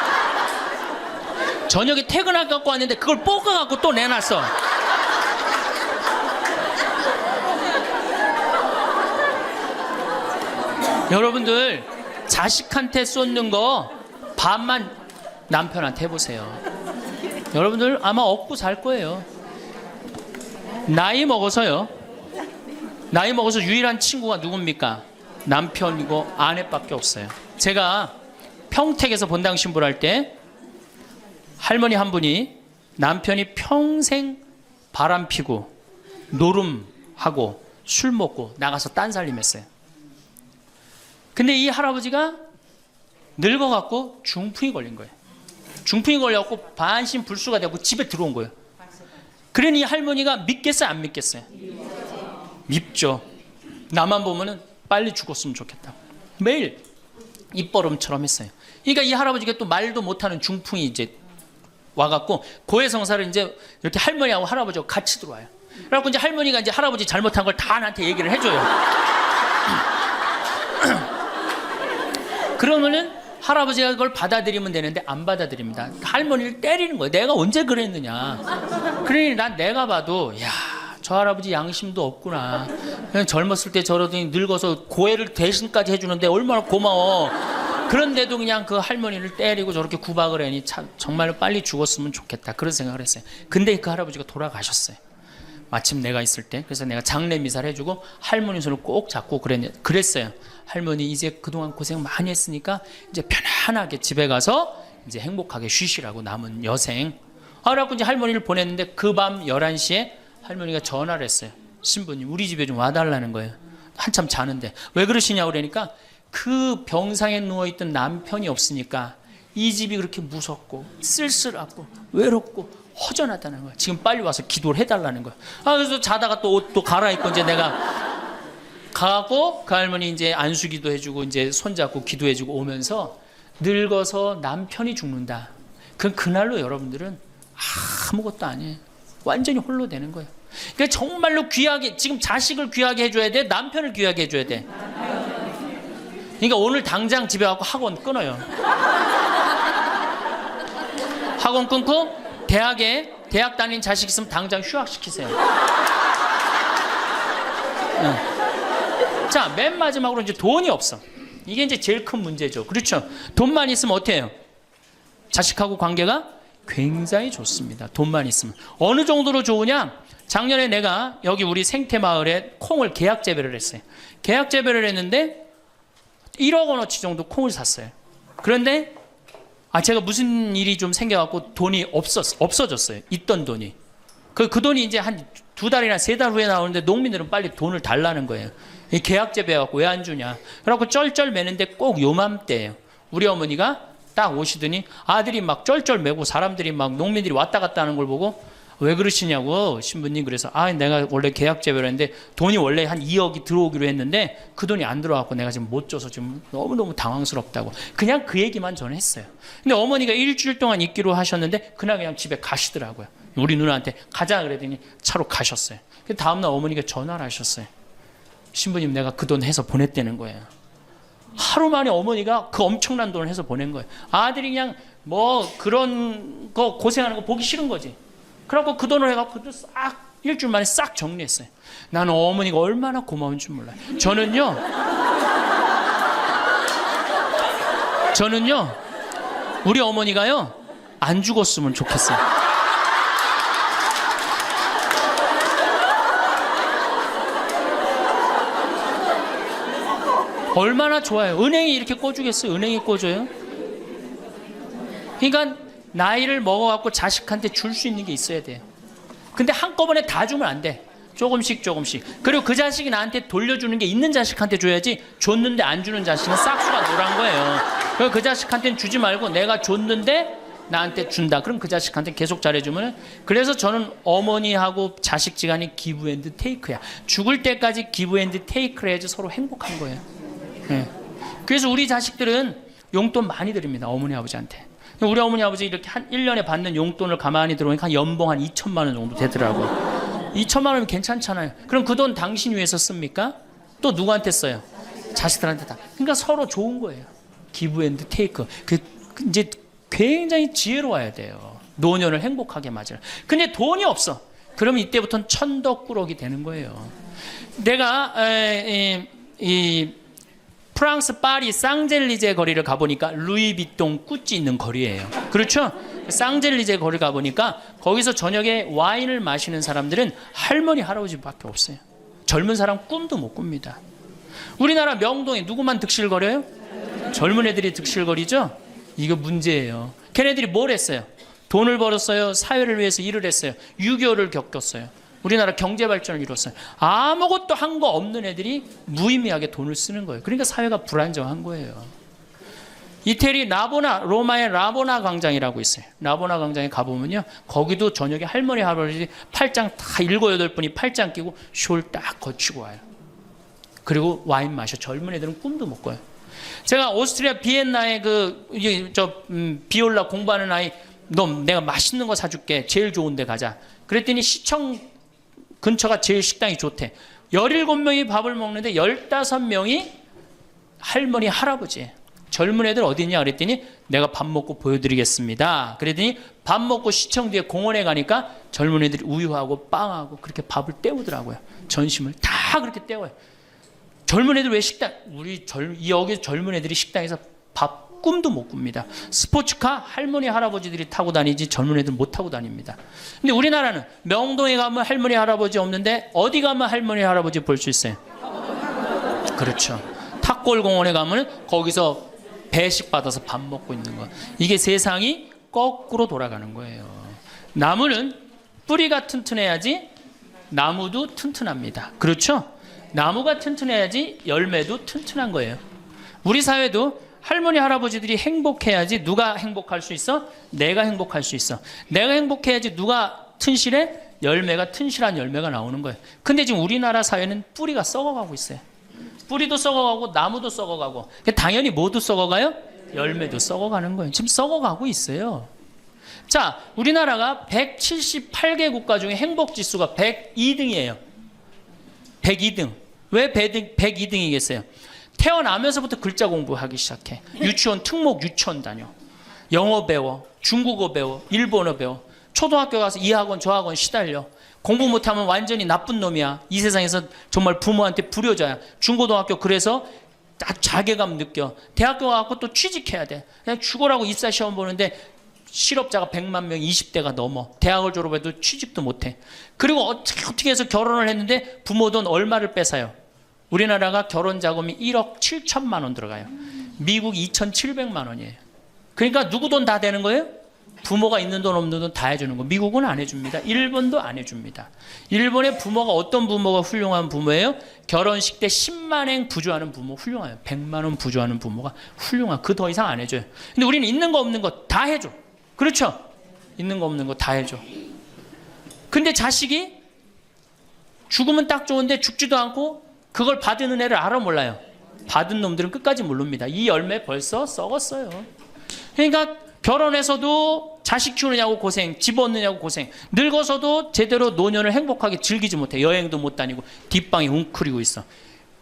저녁에 퇴근할 갖고 왔는데 그걸 볶아갖고 또 내놨어. 여러분들 자식한테 쏟는 거 반만 남편한테 해보세요. 여러분들 아마 얻고 살 거예요. 나이 먹어서 유일한 친구가 누굽니까? 남편이고 아내밖에 없어요. 제가 평택에서 본당 신부를 할 때 할머니 한 분이 남편이 평생 바람 피고 노름하고 술 먹고 나가서 딴살림했어요. 근데 이 할아버지가 늙어갖고 중풍이 걸린 거예요. 중풍이 걸려갖고 반신불수가 되고 집에 들어온 거예요. 그러니 이 할머니가 믿겠어요, 안 믿겠어요? 밉죠. 나만 보면은 빨리 죽었으면 좋겠다. 매일 입버릇처럼 했어요. 그러니까 이 할아버지가 또 말도 못하는 중풍이 이제 와갖고 고해성사를 이제 이렇게 할머니하고 할아버지하고 같이 들어와요. 그래갖고 이제 할머니가 이제 할아버지 잘못한 걸 다 나한테 얘기를 해줘요. 그러면은 할아버지가 그걸 받아들이면 되는데 안 받아들입니다. 할머니를 때리는 거예요. 내가 언제 그랬느냐. 그러니 난 내가 봐도 야, 저 할아버지 양심도 없구나. 그냥 젊었을 때 저러더니 늙어서 고해를 대신까지 해주는데 얼마나 고마워. 그런데도 그냥 그 할머니를 때리고 저렇게 구박을 하니 참 정말 빨리 죽었으면 좋겠다. 그런 생각을 했어요. 근데 그 할아버지가 돌아가셨어요. 마침 내가 있을 때. 그래서 내가 장례 미사를 해주고 할머니 손을 꼭 잡고 그랬어요. 할머니 이제 그동안 고생 많이 했으니까 이제 편안하게 집에 가서 이제 행복하게 쉬시라고 남은 여생. 그래갖고 이제 할머니를 보냈는데 그 밤 11시에 할머니가 전화를 했어요. 신부님 우리 집에 좀 와달라는 거예요. 한참 자는데 왜 그러시냐고 그러니까 그 병상에 누워있던 남편이 없으니까 이 집이 그렇게 무섭고 쓸쓸하고 외롭고 허전하다는 거야. 지금 빨리 와서 기도를 해달라는 거야. 그래서 자다가 또 옷도 갈아입고 이제 내가 가고 그 할머니 이제 안수기도 해주고 이제 손잡고 기도해주고 오면서 늙어서 남편이 죽는다. 그날로 여러분들은 아무것도 아니에요. 완전히 홀로 되는 거예요. 그러니까 정말로 귀하게 지금 자식을 귀하게 해줘야 돼. 남편을 귀하게 해줘야 돼. 그러니까 오늘 당장 집에 가고 학원 끊어요. 학원 끊고 대학 다닌 자식 있으면 당장 휴학시키세요. 자, 맨 마지막으로 이제 돈이 없어. 이게 이제 제일 큰 문제죠. 그렇죠? 돈만 있으면 어떻게 해요? 자식하고 관계가 굉장히 좋습니다. 돈만 있으면. 어느 정도로 좋으냐? 작년에 내가 여기 우리 생태마을에 콩을 계약 재배를 했어요. 계약 재배를 했는데 1억 원어치 정도 콩을 샀어요. 그런데 제가 무슨 일이 좀 생겨갖고 돈이 없어졌어요. 있던 돈이. 그 돈이 이제 한 2달이나 3달 후에 나오는데 농민들은 빨리 돈을 달라는 거예요. 이 계약 재배해갖고 왜 안 주냐. 그래갖고 쩔쩔 매는데 꼭 요맘때예요. 우리 어머니가 딱 오시더니 아들이 막 쩔쩔 매고 사람들이 막 농민들이 왔다 갔다 하는 걸 보고 왜 그러시냐고 신부님. 그래서 내가 원래 계약 재배를 했는데 돈이 원래 한 2억이 들어오기로 했는데 그 돈이 안 들어왔고 내가 지금 못 줘서 지금 너무너무 당황스럽다고 그냥 그 얘기만 저는 했어요. 근데 어머니가 일주일 동안 있기로 하셨는데 그냥 집에 가시더라고요. 우리 누나한테 가자 그랬더니 차로 가셨어요. 다음날 어머니가 전화를 하셨어요. 신부님 내가 그 돈 해서 보냈다는 거예요. 하루 만에 어머니가 그 엄청난 돈을 해서 보낸 거예요. 아들이 그냥 뭐 그런 거 고생하는 거 보기 싫은 거지. 그래갖고 그 돈을 해갖고 싹 일주일 만에 싹 정리했어요. 나는 어머니가 얼마나 고마운 줄 몰라요. 저는요 우리 어머니가요 안 죽었으면 좋겠어요. 얼마나 좋아요. 은행이 이렇게 꿔주겠어요? 은행이 꿔줘요? 그러니까 나이를 먹어갖고 자식한테 줄 수 있는 게 있어야 돼요. 근데 한꺼번에 다 주면 안 돼. 조금씩. 그리고 그 자식이 나한테 돌려주는 게 있는 자식한테 줘야지 줬는데 안 주는 자식은 싹수가 노란 거예요. 그래서 그 자식한테는 주지 말고 내가 줬는데 나한테 준다. 그럼 그 자식한테 계속 잘해주면. 그래서 저는 어머니하고 자식 지간이 기브 앤드 테이크야. 죽을 때까지 기브 앤드 테이크를 해야지 서로 행복한 거예요. 네. 그래서 우리 자식들은 용돈 많이 드립니다. 어머니 아버지한테. 우리 어머니 아버지 이렇게 한 1년에 받는 용돈을 가만히 들어보니까 연봉 한 2천만 원 정도 되더라고요. 2천만 원이면 괜찮잖아요. 그럼 그 돈 당신 위해서 씁니까? 또 누구한테 써요? 자식들한테 다. 그러니까 서로 좋은 거예요. 기브 앤드 테이크. 이제 굉장히 지혜로워야 돼요. 노년을 행복하게 맞아요. 근데 돈이 없어. 그러면 이때부터는 천덕꾸러기 되는 거예요. 내가 프랑스 파리 쌍젤리제 거리를 가보니까 루이비통 구찌 있는 거리예요. 그렇죠? 쌍젤리제 거리 가보니까 거기서 저녁에 와인을 마시는 사람들은 할머니 할아버지밖에 없어요. 젊은 사람 꿈도 못 꿉니다. 우리나라 명동에 누구만 득실거려요? 젊은 애들이 득실거리죠? 이거 문제예요. 걔네들이 뭘 했어요? 돈을 벌었어요. 사회를 위해서 일을 했어요. 6.25를 겪었어요. 우리나라 경제 발전을 이뤘어요. 아무것도 한 거 없는 애들이 무의미하게 돈을 쓰는 거예요. 그러니까 사회가 불안정한 거예요. 이태리 로마의 라보나 광장이라고 있어요. 라보나 광장에 가보면요. 거기도 저녁에 할머니 할아버지 팔짱 다 7, 8분이 팔짱 끼고 숄 딱 거치고 와요. 그리고 와인 마셔. 젊은 애들은 꿈도 못 꿔요. 제가 오스트리아 비엔나에 비올라 공부하는 아이, 너 내가 맛있는 거 사줄게. 제일 좋은 데 가자. 그랬더니 시청 근처가 제일 식당이 좋대. 17명이 밥을 먹는데 15명이 할머니 할아버지. 젊은 애들 어디 있냐 그랬더니 내가 밥 먹고 보여드리겠습니다. 그랬더니 밥 먹고 시청 뒤에 공원에 가니까 젊은 애들이 우유하고 빵하고 그렇게 밥을 때우더라고요. 전심을 다 그렇게 때워요. 젊은 애들 왜 여기 젊은 애들이 식당에서 밥 꿈도 못 꿉니다. 스포츠카 할머니 할아버지들이 타고 다니지 젊은 애들 못 타고 다닙니다. 근데 우리나라는 명동에 가면 할머니 할아버지 없는데 어디 가면 할머니 할아버지 볼 수 있어요? 그렇죠. 탑골공원에 가면 거기서 배식 받아서 밥 먹고 있는 거. 이게 세상이 거꾸로 돌아가는 거예요. 나무는 뿌리가 튼튼해야지 나무도 튼튼합니다. 그렇죠? 나무가 튼튼해야지 열매도 튼튼한 거예요. 우리 사회도 할머니 할아버지들이 행복해야지 누가 행복할 수 있어? 내가 행복할 수 있어. 내가 행복해야지 누가 튼실해? 튼실한 열매가 나오는 거예요. 근데 지금 우리나라 사회는 뿌리가 썩어가고 있어요. 뿌리도 썩어가고 나무도 썩어가고 당연히 모두 썩어가요? 열매도 썩어가는 거예요. 지금 썩어가고 있어요. 자, 우리나라가 178개 국가 중에 행복지수가 102등이에요. 102등. 왜 102등이겠어요? 태어나면서부터 글자 공부하기 시작해. 유치원 특목 유치원 다녀. 영어 배워. 중국어 배워, 일본어 배워. 초등학교 가서 이 학원 저 학원 시달려. 공부 못하면 완전히 나쁜 놈이야. 이 세상에서 정말 부모한테 불효자야. 중고등학교 그래서 자괴감 느껴. 대학교 가고 또 취직해야 돼. 그냥 죽어라고 입사 시험 보는데 실업자가 100만 명, 20대가 넘어. 대학을 졸업해도 취직도 못해. 그리고 어떻게 해서 결혼을 했는데 부모 돈 얼마를 뺏어요. 우리나라가 결혼 자금이 1억 7천만 원 들어가요. 미국 2,700만 원이에요. 그러니까 누구 돈 다 되는 거예요? 부모가 있는 돈 없는 돈 다 해주는 거. 미국은 안 해줍니다. 일본도 안 해줍니다. 일본의 부모가 어떤 부모가 훌륭한 부모예요? 결혼식 때 10만 엔 부조하는 부모 훌륭해요. 100만 원 부조하는 부모가 훌륭한. 그 더 이상 안 해줘요. 근데 우리는 있는 거 없는 거 다 해줘. 그렇죠? 있는 거 없는 거 다 해줘. 근데 자식이 죽으면 딱 좋은데 죽지도 않고 그걸 받은 은혜를 알아 몰라요. 받은 놈들은 끝까지 모릅니다. 이 열매 벌써 썩었어요. 그러니까 결혼해서도 자식 키우느냐고 고생, 집 얻느냐고 고생, 늙어서도 제대로 노년을 행복하게 즐기지 못해. 여행도 못 다니고 뒷방에 웅크리고 있어.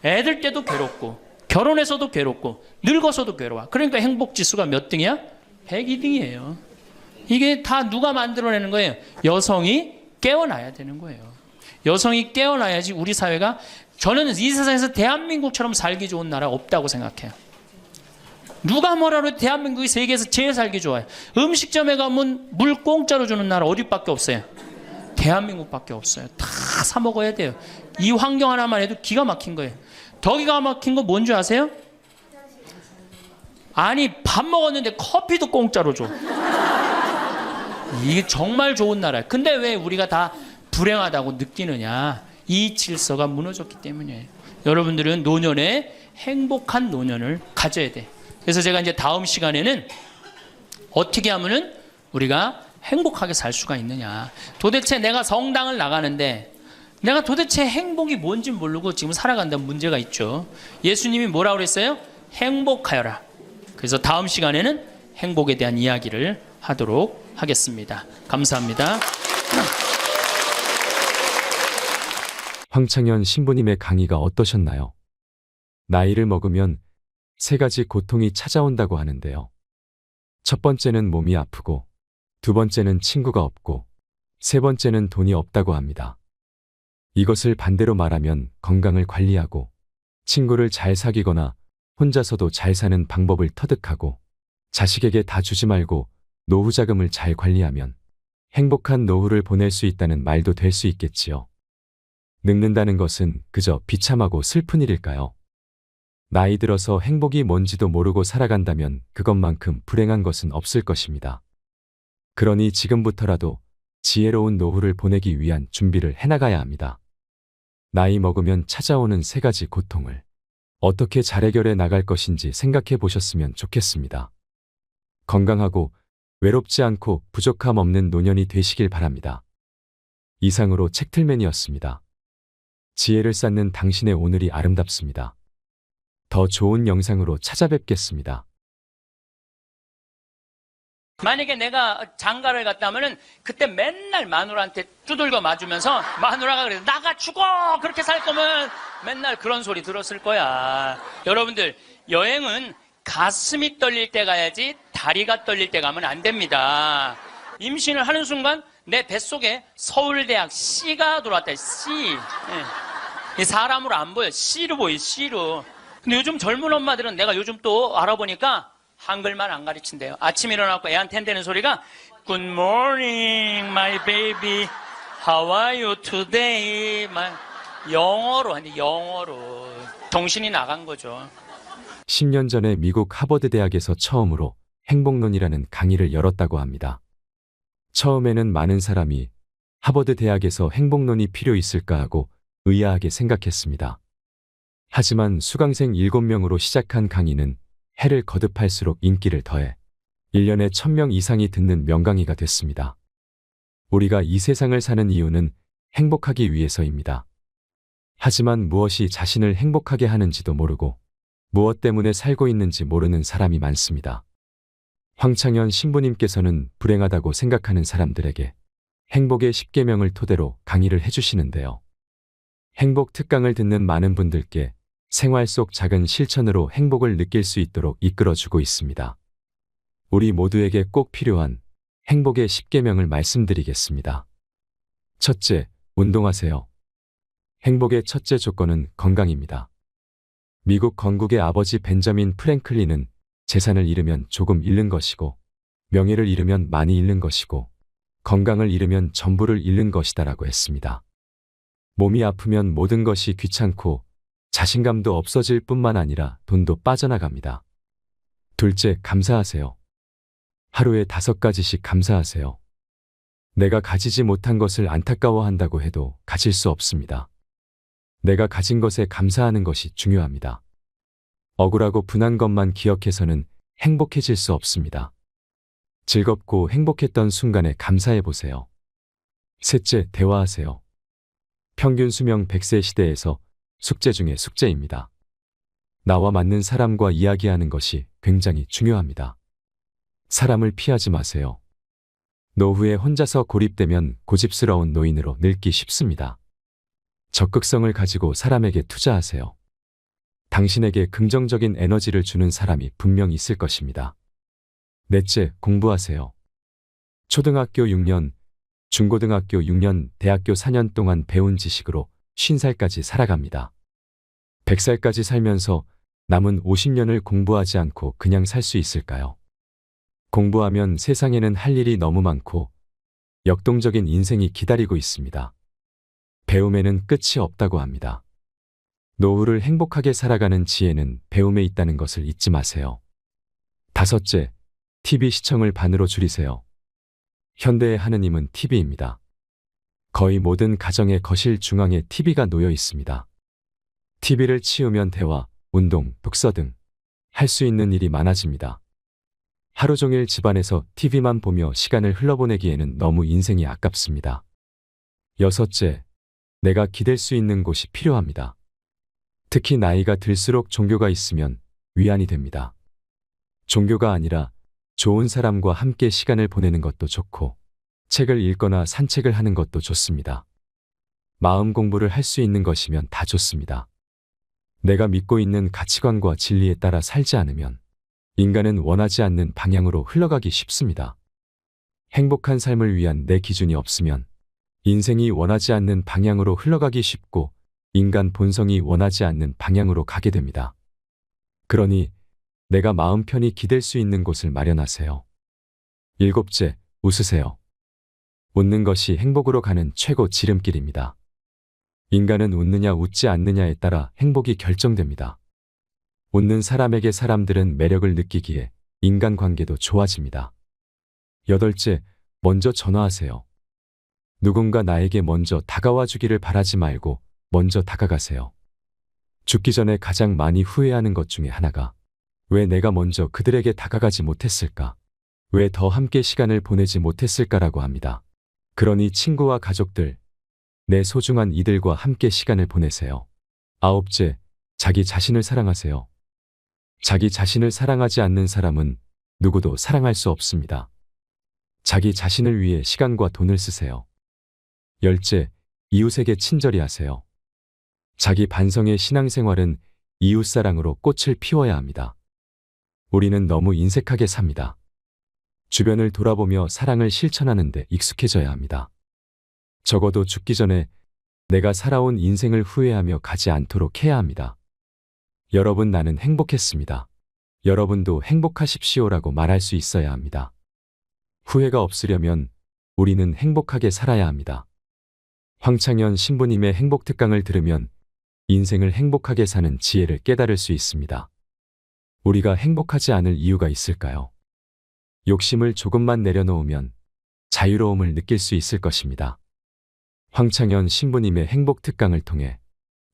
애들 때도 괴롭고 결혼해서도 괴롭고 늙어서도 괴로워. 그러니까 행복지수가 몇 등이야? 102등이에요. 이게 다 누가 만들어내는 거예요? 여성이 깨어나야 되는 거예요. 여성이 깨어나야지 우리 사회가, 저는 이 세상에서 대한민국처럼 살기 좋은 나라 없다고 생각해요. 누가 뭐라 그래도 대한민국이 세계에서 제일 살기 좋아요. 음식점에 가면 물 공짜로 주는 나라 어디밖에 없어요? 대한민국밖에 없어요. 다 사 먹어야 돼요. 이 환경 하나만 해도 기가 막힌 거예요. 더 기가 막힌 거 뭔지 아세요? 아니 밥 먹었는데 커피도 공짜로 줘. 이게 정말 좋은 나라예요. 근데 왜 우리가 다 불행하다고 느끼느냐? 이 질서가 무너졌기 때문이에요. 여러분들은 노년에 행복한 노년을 가져야 돼. 그래서 제가 이제 다음 시간에는 어떻게 하면은 우리가 행복하게 살 수가 있느냐. 도대체 내가 성당을 나가는데 내가 도대체 행복이 뭔지 모르고 지금 살아간다는 문제가 있죠. 예수님이 뭐라고 그랬어요? 행복하여라. 그래서 다음 시간에는 행복에 대한 이야기를 하도록 하겠습니다. 감사합니다. 황창현 신부님의 강의가 어떠셨나요? 나이를 먹으면 3가지 고통이 찾아온다고 하는데요. 첫 번째는 몸이 아프고, 두 번째는 친구가 없고, 세 번째는 돈이 없다고 합니다. 이것을 반대로 말하면 건강을 관리하고, 친구를 잘 사귀거나 혼자서도 잘 사는 방법을 터득하고, 자식에게 다 주지 말고 노후 자금을 잘 관리하면 행복한 노후를 보낼 수 있다는 말도 될 수 있겠지요. 늙는다는 것은 그저 비참하고 슬픈 일일까요? 나이 들어서 행복이 뭔지도 모르고 살아간다면 그것만큼 불행한 것은 없을 것입니다. 그러니 지금부터라도 지혜로운 노후를 보내기 위한 준비를 해나가야 합니다. 나이 먹으면 찾아오는 3가지 고통을 어떻게 잘 해결해 나갈 것인지 생각해 보셨으면 좋겠습니다. 건강하고 외롭지 않고 부족함 없는 노년이 되시길 바랍니다. 이상으로 책틀맨이었습니다. 지혜를 쌓는 당신의 오늘이 아름답습니다. 더 좋은 영상으로 찾아뵙겠습니다. 만약에 내가 장가를 갔다 하면은 그때 맨날 마누라한테 두들겨 맞으면서 마누라가 그래서 나가 죽어! 그렇게 살 거면 맨날 그런 소리 들었을 거야. 여러분들, 여행은 가슴이 떨릴 때 가야지 다리가 떨릴 때 가면 안 됩니다. 임신을 하는 순간 내 뱃속에 서울대학 C가 들어왔다. C. 이 사람으로 안 보여. C로 보여. C로. 근데 요즘 젊은 엄마들은 내가 요즘 또 알아보니까 한글만 안 가르친대요. 아침 일어나고 애한테 한다는 소리가 Good morning, my baby. How are you today? 영어로 하는데 영어로. 정신이 나간 거죠. 10년 전에 미국 하버드 대학에서 처음으로 행복론이라는 강의를 열었다고 합니다. 처음에는 많은 사람이 하버드 대학에서 행복론이 필요 있을까 하고 의아하게 생각했습니다. 하지만 수강생 7명으로 시작한 강의는 해를 거듭할수록 인기를 더해 1년에 1000명 이상이 듣는 명강의가 됐습니다. 우리가 이 세상을 사는 이유는 행복하기 위해서입니다. 하지만 무엇이 자신을 행복하게 하는지도 모르고 무엇 때문에 살고 있는지 모르는 사람이 많습니다. 황창현 신부님께서는 불행하다고 생각하는 사람들에게 행복의 10계명을 토대로 강의를 해주시는데요. 행복 특강을 듣는 많은 분들께 생활 속 작은 실천으로 행복을 느낄 수 있도록 이끌어주고 있습니다. 우리 모두에게 꼭 필요한 행복의 10계명을 말씀드리겠습니다. 첫째, 운동하세요. 행복의 첫째 조건은 건강입니다. 미국 건국의 아버지 벤저민 프랭클린은 재산을 잃으면 조금 잃는 것이고, 명예를 잃으면 많이 잃는 것이고, 건강을 잃으면 전부를 잃는 것이다라고 했습니다. 몸이 아프면 모든 것이 귀찮고 자신감도 없어질 뿐만 아니라 돈도 빠져나갑니다. 둘째, 감사하세요. 하루에 5가지씩 감사하세요. 내가 가지지 못한 것을 안타까워한다고 해도 가질 수 없습니다. 내가 가진 것에 감사하는 것이 중요합니다. 억울하고 분한 것만 기억해서는 행복해질 수 없습니다. 즐겁고 행복했던 순간에 감사해 보세요. 셋째, 대화하세요. 평균 수명 100세 시대에서 숙제 중에 숙제입니다. 나와 맞는 사람과 이야기하는 것이 굉장히 중요합니다. 사람을 피하지 마세요. 노후에 혼자서 고립되면 고집스러운 노인으로 늙기 쉽습니다. 적극성을 가지고 사람에게 투자하세요. 당신에게 긍정적인 에너지를 주는 사람이 분명 있을 것입니다. 넷째, 공부하세요. 초등학교 6년, 중고등학교 6년, 대학교 4년 동안 배운 지식으로 50살까지 살아갑니다. 100살까지 살면서 남은 50년을 공부하지 않고 그냥 살 수 있을까요? 공부하면 세상에는 할 일이 너무 많고 역동적인 인생이 기다리고 있습니다. 배움에는 끝이 없다고 합니다. 노후를 행복하게 살아가는 지혜는 배움에 있다는 것을 잊지 마세요. 다섯째, TV 시청을 반으로 줄이세요. 현대의 하느님은 TV입니다. 거의 모든 가정의 거실 중앙에 TV가 놓여 있습니다. TV를 치우면 대화, 운동, 독서 등 할 수 있는 일이 많아집니다. 하루 종일 집안에서 TV만 보며 시간을 흘러보내기에는 너무 인생이 아깝습니다. 여섯째, 내가 기댈 수 있는 곳이 필요합니다. 특히 나이가 들수록 종교가 있으면 위안이 됩니다. 종교가 아니라 좋은 사람과 함께 시간을 보내는 것도 좋고, 책을 읽거나 산책을 하는 것도 좋습니다. 마음 공부를 할 수 있는 것이면 다 좋습니다. 내가 믿고 있는 가치관과 진리에 따라 살지 않으면 인간은 원하지 않는 방향으로 흘러가기 쉽습니다. 행복한 삶을 위한 내 기준이 없으면 인생이 원하지 않는 방향으로 흘러가기 쉽고 인간 본성이 원하지 않는 방향으로 가게 됩니다. 그러니 내가 마음 편히 기댈 수 있는 곳을 마련하세요. 일곱째, 웃으세요. 웃는 것이 행복으로 가는 최고 지름길입니다. 인간은 웃느냐 웃지 않느냐에 따라 행복이 결정됩니다. 웃는 사람에게 사람들은 매력을 느끼기에 인간관계도 좋아집니다. 여덟째, 먼저 전화하세요. 누군가 나에게 먼저 다가와 주기를 바라지 말고 먼저 다가가세요. 죽기 전에 가장 많이 후회하는 것 중에 하나가 왜 내가 먼저 그들에게 다가가지 못했을까? 왜 더 함께 시간을 보내지 못했을까라고 합니다. 그러니 친구와 가족들, 내 소중한 이들과 함께 시간을 보내세요. 아홉째, 자기 자신을 사랑하세요. 자기 자신을 사랑하지 않는 사람은 누구도 사랑할 수 없습니다. 자기 자신을 위해 시간과 돈을 쓰세요. 열째, 이웃에게 친절히 하세요. 자기 반성의 신앙생활은 이웃사랑으로 꽃을 피워야 합니다. 우리는 너무 인색하게 삽니다. 주변을 돌아보며 사랑을 실천하는 데 익숙해져야 합니다. 적어도 죽기 전에 내가 살아온 인생을 후회하며 가지 않도록 해야 합니다. 여러분, 나는 행복했습니다. 여러분도 행복하십시오라고 말할 수 있어야 합니다. 후회가 없으려면 우리는 행복하게 살아야 합니다. 황창현 신부님의 행복특강을 들으면 인생을 행복하게 사는 지혜를 깨달을 수 있습니다. 우리가 행복하지 않을 이유가 있을까요? 욕심을 조금만 내려놓으면 자유로움을 느낄 수 있을 것입니다. 황창현 신부님의 행복특강을 통해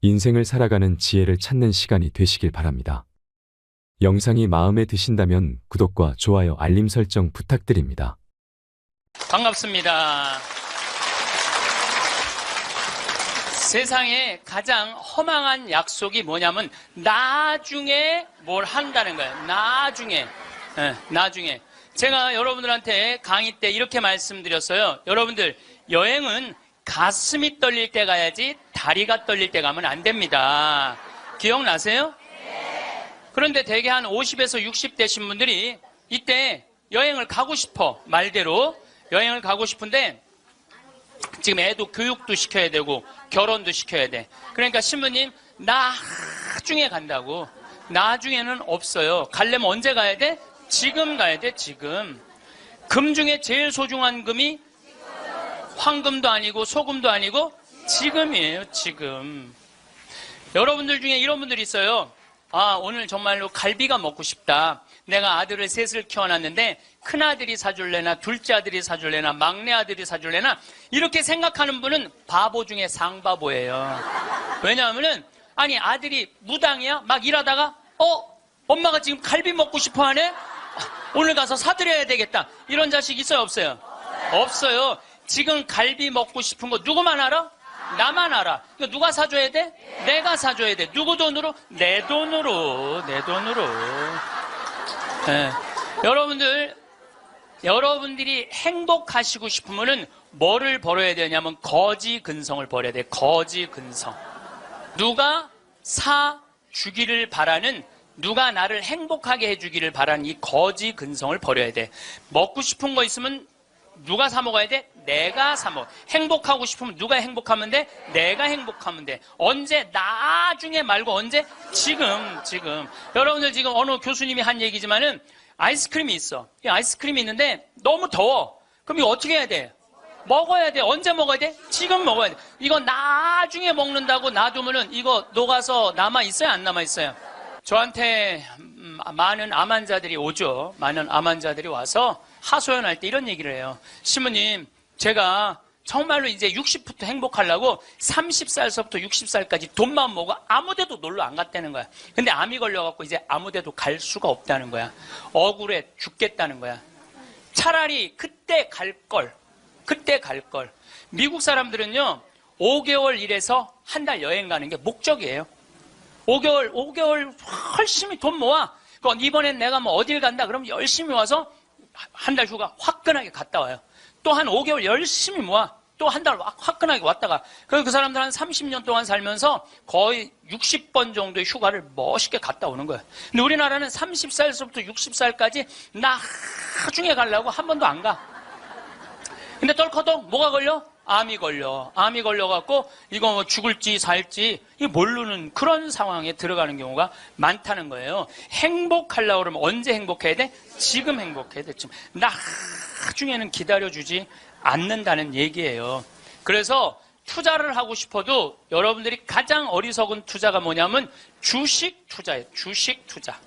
인생을 살아가는 지혜를 찾는 시간이 되시길 바랍니다. 영상이 마음에 드신다면 구독과 좋아요, 알림 설정 부탁드립니다. 반갑습니다. 세상에 가장 허망한 약속이 뭐냐면 나중에 뭘 한다는 거예요. 나중에. 제가 여러분들한테 강의 때 이렇게 말씀드렸어요. 여러분들, 여행은 가슴이 떨릴 때 가야지 다리가 떨릴 때 가면 안 됩니다. 기억나세요? 그런데 대개 한 50에서 60 되신 분들이 이때 여행을 가고 싶어, 말대로. 여행을 가고 싶은데 지금 애도 교육도 시켜야 되고 결혼도 시켜야 돼. 그러니까 신부님 나중에 간다고. 나중에는 없어요. 가려면 언제 가야 돼? 지금 가야 돼. 지금. 금 중에 제일 소중한 금이 황금도 아니고 소금도 아니고 지금이에요. 지금. 여러분들 중에 이런 분들이 있어요. 아, 오늘 정말로 갈비가 먹고 싶다. 내가 아들을 셋을 키워놨는데 큰아들이 사줄래나 둘째 아들이 사줄래나 막내 아들이 사줄래나 이렇게 생각하는 분은 바보 중에 상바보예요. 왜냐하면은 아니 아들이 무당이야? 막 일하다가 엄마가 지금 갈비 먹고 싶어 하네? 오늘 가서 사드려야 되겠다. 이런 자식 있어요? 없어요? 없어요. 지금 갈비 먹고 싶은 거 누구만 알아? 나만 알아. 이거 누가 사줘야 돼? 내가 사줘야 돼. 누구 돈으로? 내 돈으로. 내 돈으로. 네. 여러분들이 행복하시고 싶으면은 뭐를 버려야 되냐면 거지 근성을 버려야 돼. 거지 근성. 누가 사주기를 바라는, 누가 나를 행복하게 해주기를 바라는 이 거지 근성을 버려야 돼. 먹고 싶은 거 있으면 누가 사 먹어야 돼? 내가 사 먹어. 행복하고 싶으면 누가 행복하면 돼? 내가 행복하면 돼. 언제? 나중에 말고 언제? 지금. 여러분들 지금 어느 교수님이 한 얘기지만은 아이스크림이 있어. 이 아이스크림이 있는데 너무 더워. 그럼 이거 어떻게 해야 돼? 먹어야 돼. 언제 먹어야 돼? 지금 먹어야 돼. 이거 나중에 먹는다고 놔두면은 이거 녹아서 남아있어요? 안 남아있어요? 저한테 많은 암 환자들이 오죠. 많은 암 환자들이 와서 하소연할 때 이런 얘기를 해요. 신부님, 제가 정말로 이제 60부터 행복하려고 30살서부터 60살까지 돈만 모으고 아무데도 놀러 안 갔다는 거야. 근데 암이 걸려갖고 이제 아무데도 갈 수가 없다는 거야. 억울해 죽겠다는 거야. 차라리 그때 갈 걸. 미국 사람들은요 5개월 일해서 한 달 여행 가는 게 목적이에요. 5개월 열심히 돈 모아. 그건 이번엔 내가 뭐 어딜 간다 그러면 열심히 와서 한 달 휴가 화끈하게 갔다 와요. 또 한 5개월 열심히 모아. 또 한 달 화끈하게 왔다가. 그래서 그 사람들 한 30년 동안 살면서 거의 60번 정도의 휴가를 멋있게 갔다 오는 거예요. 근데 우리나라는 30살부터 60살까지 나중에 가려고 한 번도 안 가. 근데 덜커덕 뭐가 걸려? 암이 걸려갖고 이거 뭐 죽을지 살지 이거 모르는 그런 상황에 들어가는 경우가 많다는 거예요. 행복하려고 그러면 언제 행복해야 돼? 지금 행복해야 돼. 지금. 나중에는 기다려주지 않는다는 얘기예요. 그래서 투자를 하고 싶어도 여러분들이 가장 어리석은 투자가 뭐냐면 주식 투자예요. 주식 투자.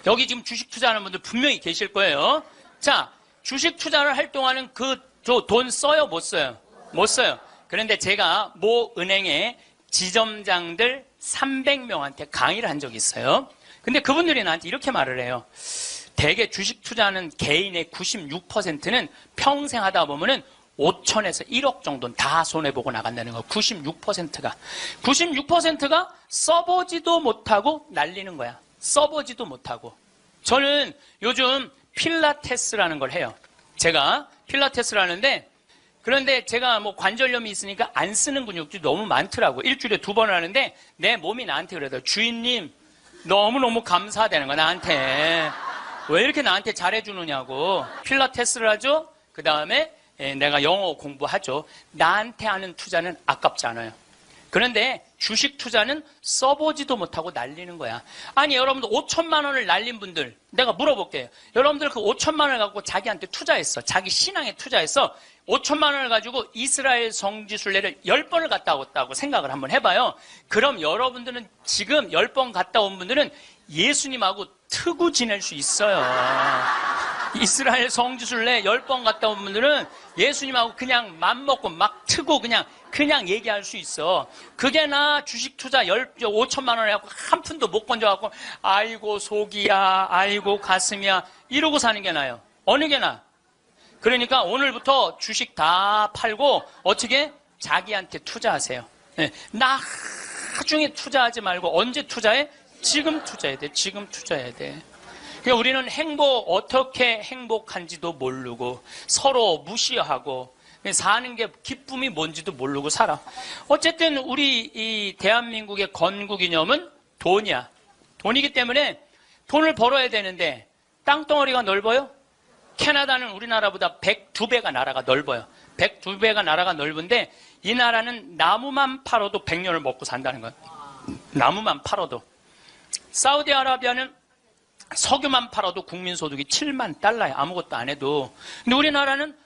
여기 지금 주식 투자하는 분들 분명히 계실 거예요. 자, 주식 투자를 할 동안은 돈 써요? 못 써요? 못 써요. 그런데 제가 모 은행의 지점장들 300명한테 강의를 한 적이 있어요. 근데 그분들이 나한테 이렇게 말을 해요. 대개 주식 투자하는 개인의 96%는 평생 하다 보면은 5천에서 1억 정도는 다 손해보고 나간다는 거. 96%가 써보지도 못하고 날리는 거야. 써보지도 못하고. 저는 요즘 필라테스라는 걸 해요. 제가 필라테스를 하는데 그런데 제가 뭐 관절염이 있으니까 안 쓰는 근육들이 너무 많더라고. 일주일에 2번 하는데 내 몸이 나한테 그러더라고. 주인님 너무너무 감사하다는 거야. 나한테. 왜 이렇게 나한테 잘해주느냐고. 필라테스를 하죠. 그 다음에 내가 영어 공부하죠. 나한테 하는 투자는 아깝지 않아요. 그런데 주식 투자는 써보지도 못하고 날리는 거야. 아니 여러분들 5천만 원을 날린 분들 내가 물어볼게요. 여러분들 그 5천만 원을 갖고 자기한테 투자했어. 자기 신앙에 투자했어. 5천만 원을 가지고 이스라엘 성지순례를 10번을 갔다 왔다고 생각을 한번 해봐요. 그럼 여러분들은 지금 10번 갔다 온 분들은 예수님하고 트고 지낼 수 있어요. 이스라엘 성지순례 10번 갔다 온 분들은 예수님하고 그냥 맘먹고 막 트고 그냥 얘기할 수 있어. 그게 나 주식 투자 5천만 원을 해갖고 한 푼도 못 건져갖고 아이고 속이야 아이고 가슴이야 이러고 사는 게 나아요. 어느 게 나아? 그러니까 오늘부터 주식 다 팔고 어떻게? 자기한테 투자하세요. 네. 나중에 투자하지 말고 언제 투자해? 지금 투자해야 돼. 지금 투자해야 돼. 그러니까 우리는 어떻게 행복한지도 모르고 서로 무시하고 사는 게 기쁨이 뭔지도 모르고 살아. 어쨌든 우리 이 대한민국의 건국이념은 돈이야. 돈이기 때문에 돈을 벌어야 되는데 땅덩어리가 넓어요? 캐나다는 우리나라보다 102배가 나라가 넓어요. 102배가 나라가 넓은데 이 나라는 나무만 팔아도 100년을 먹고 산다는 거예요. 나무만 팔아도. 사우디아라비아는 석유만 팔아도 국민소득이 7만 달러에 아무것도 안 해도. 근데 우리나라는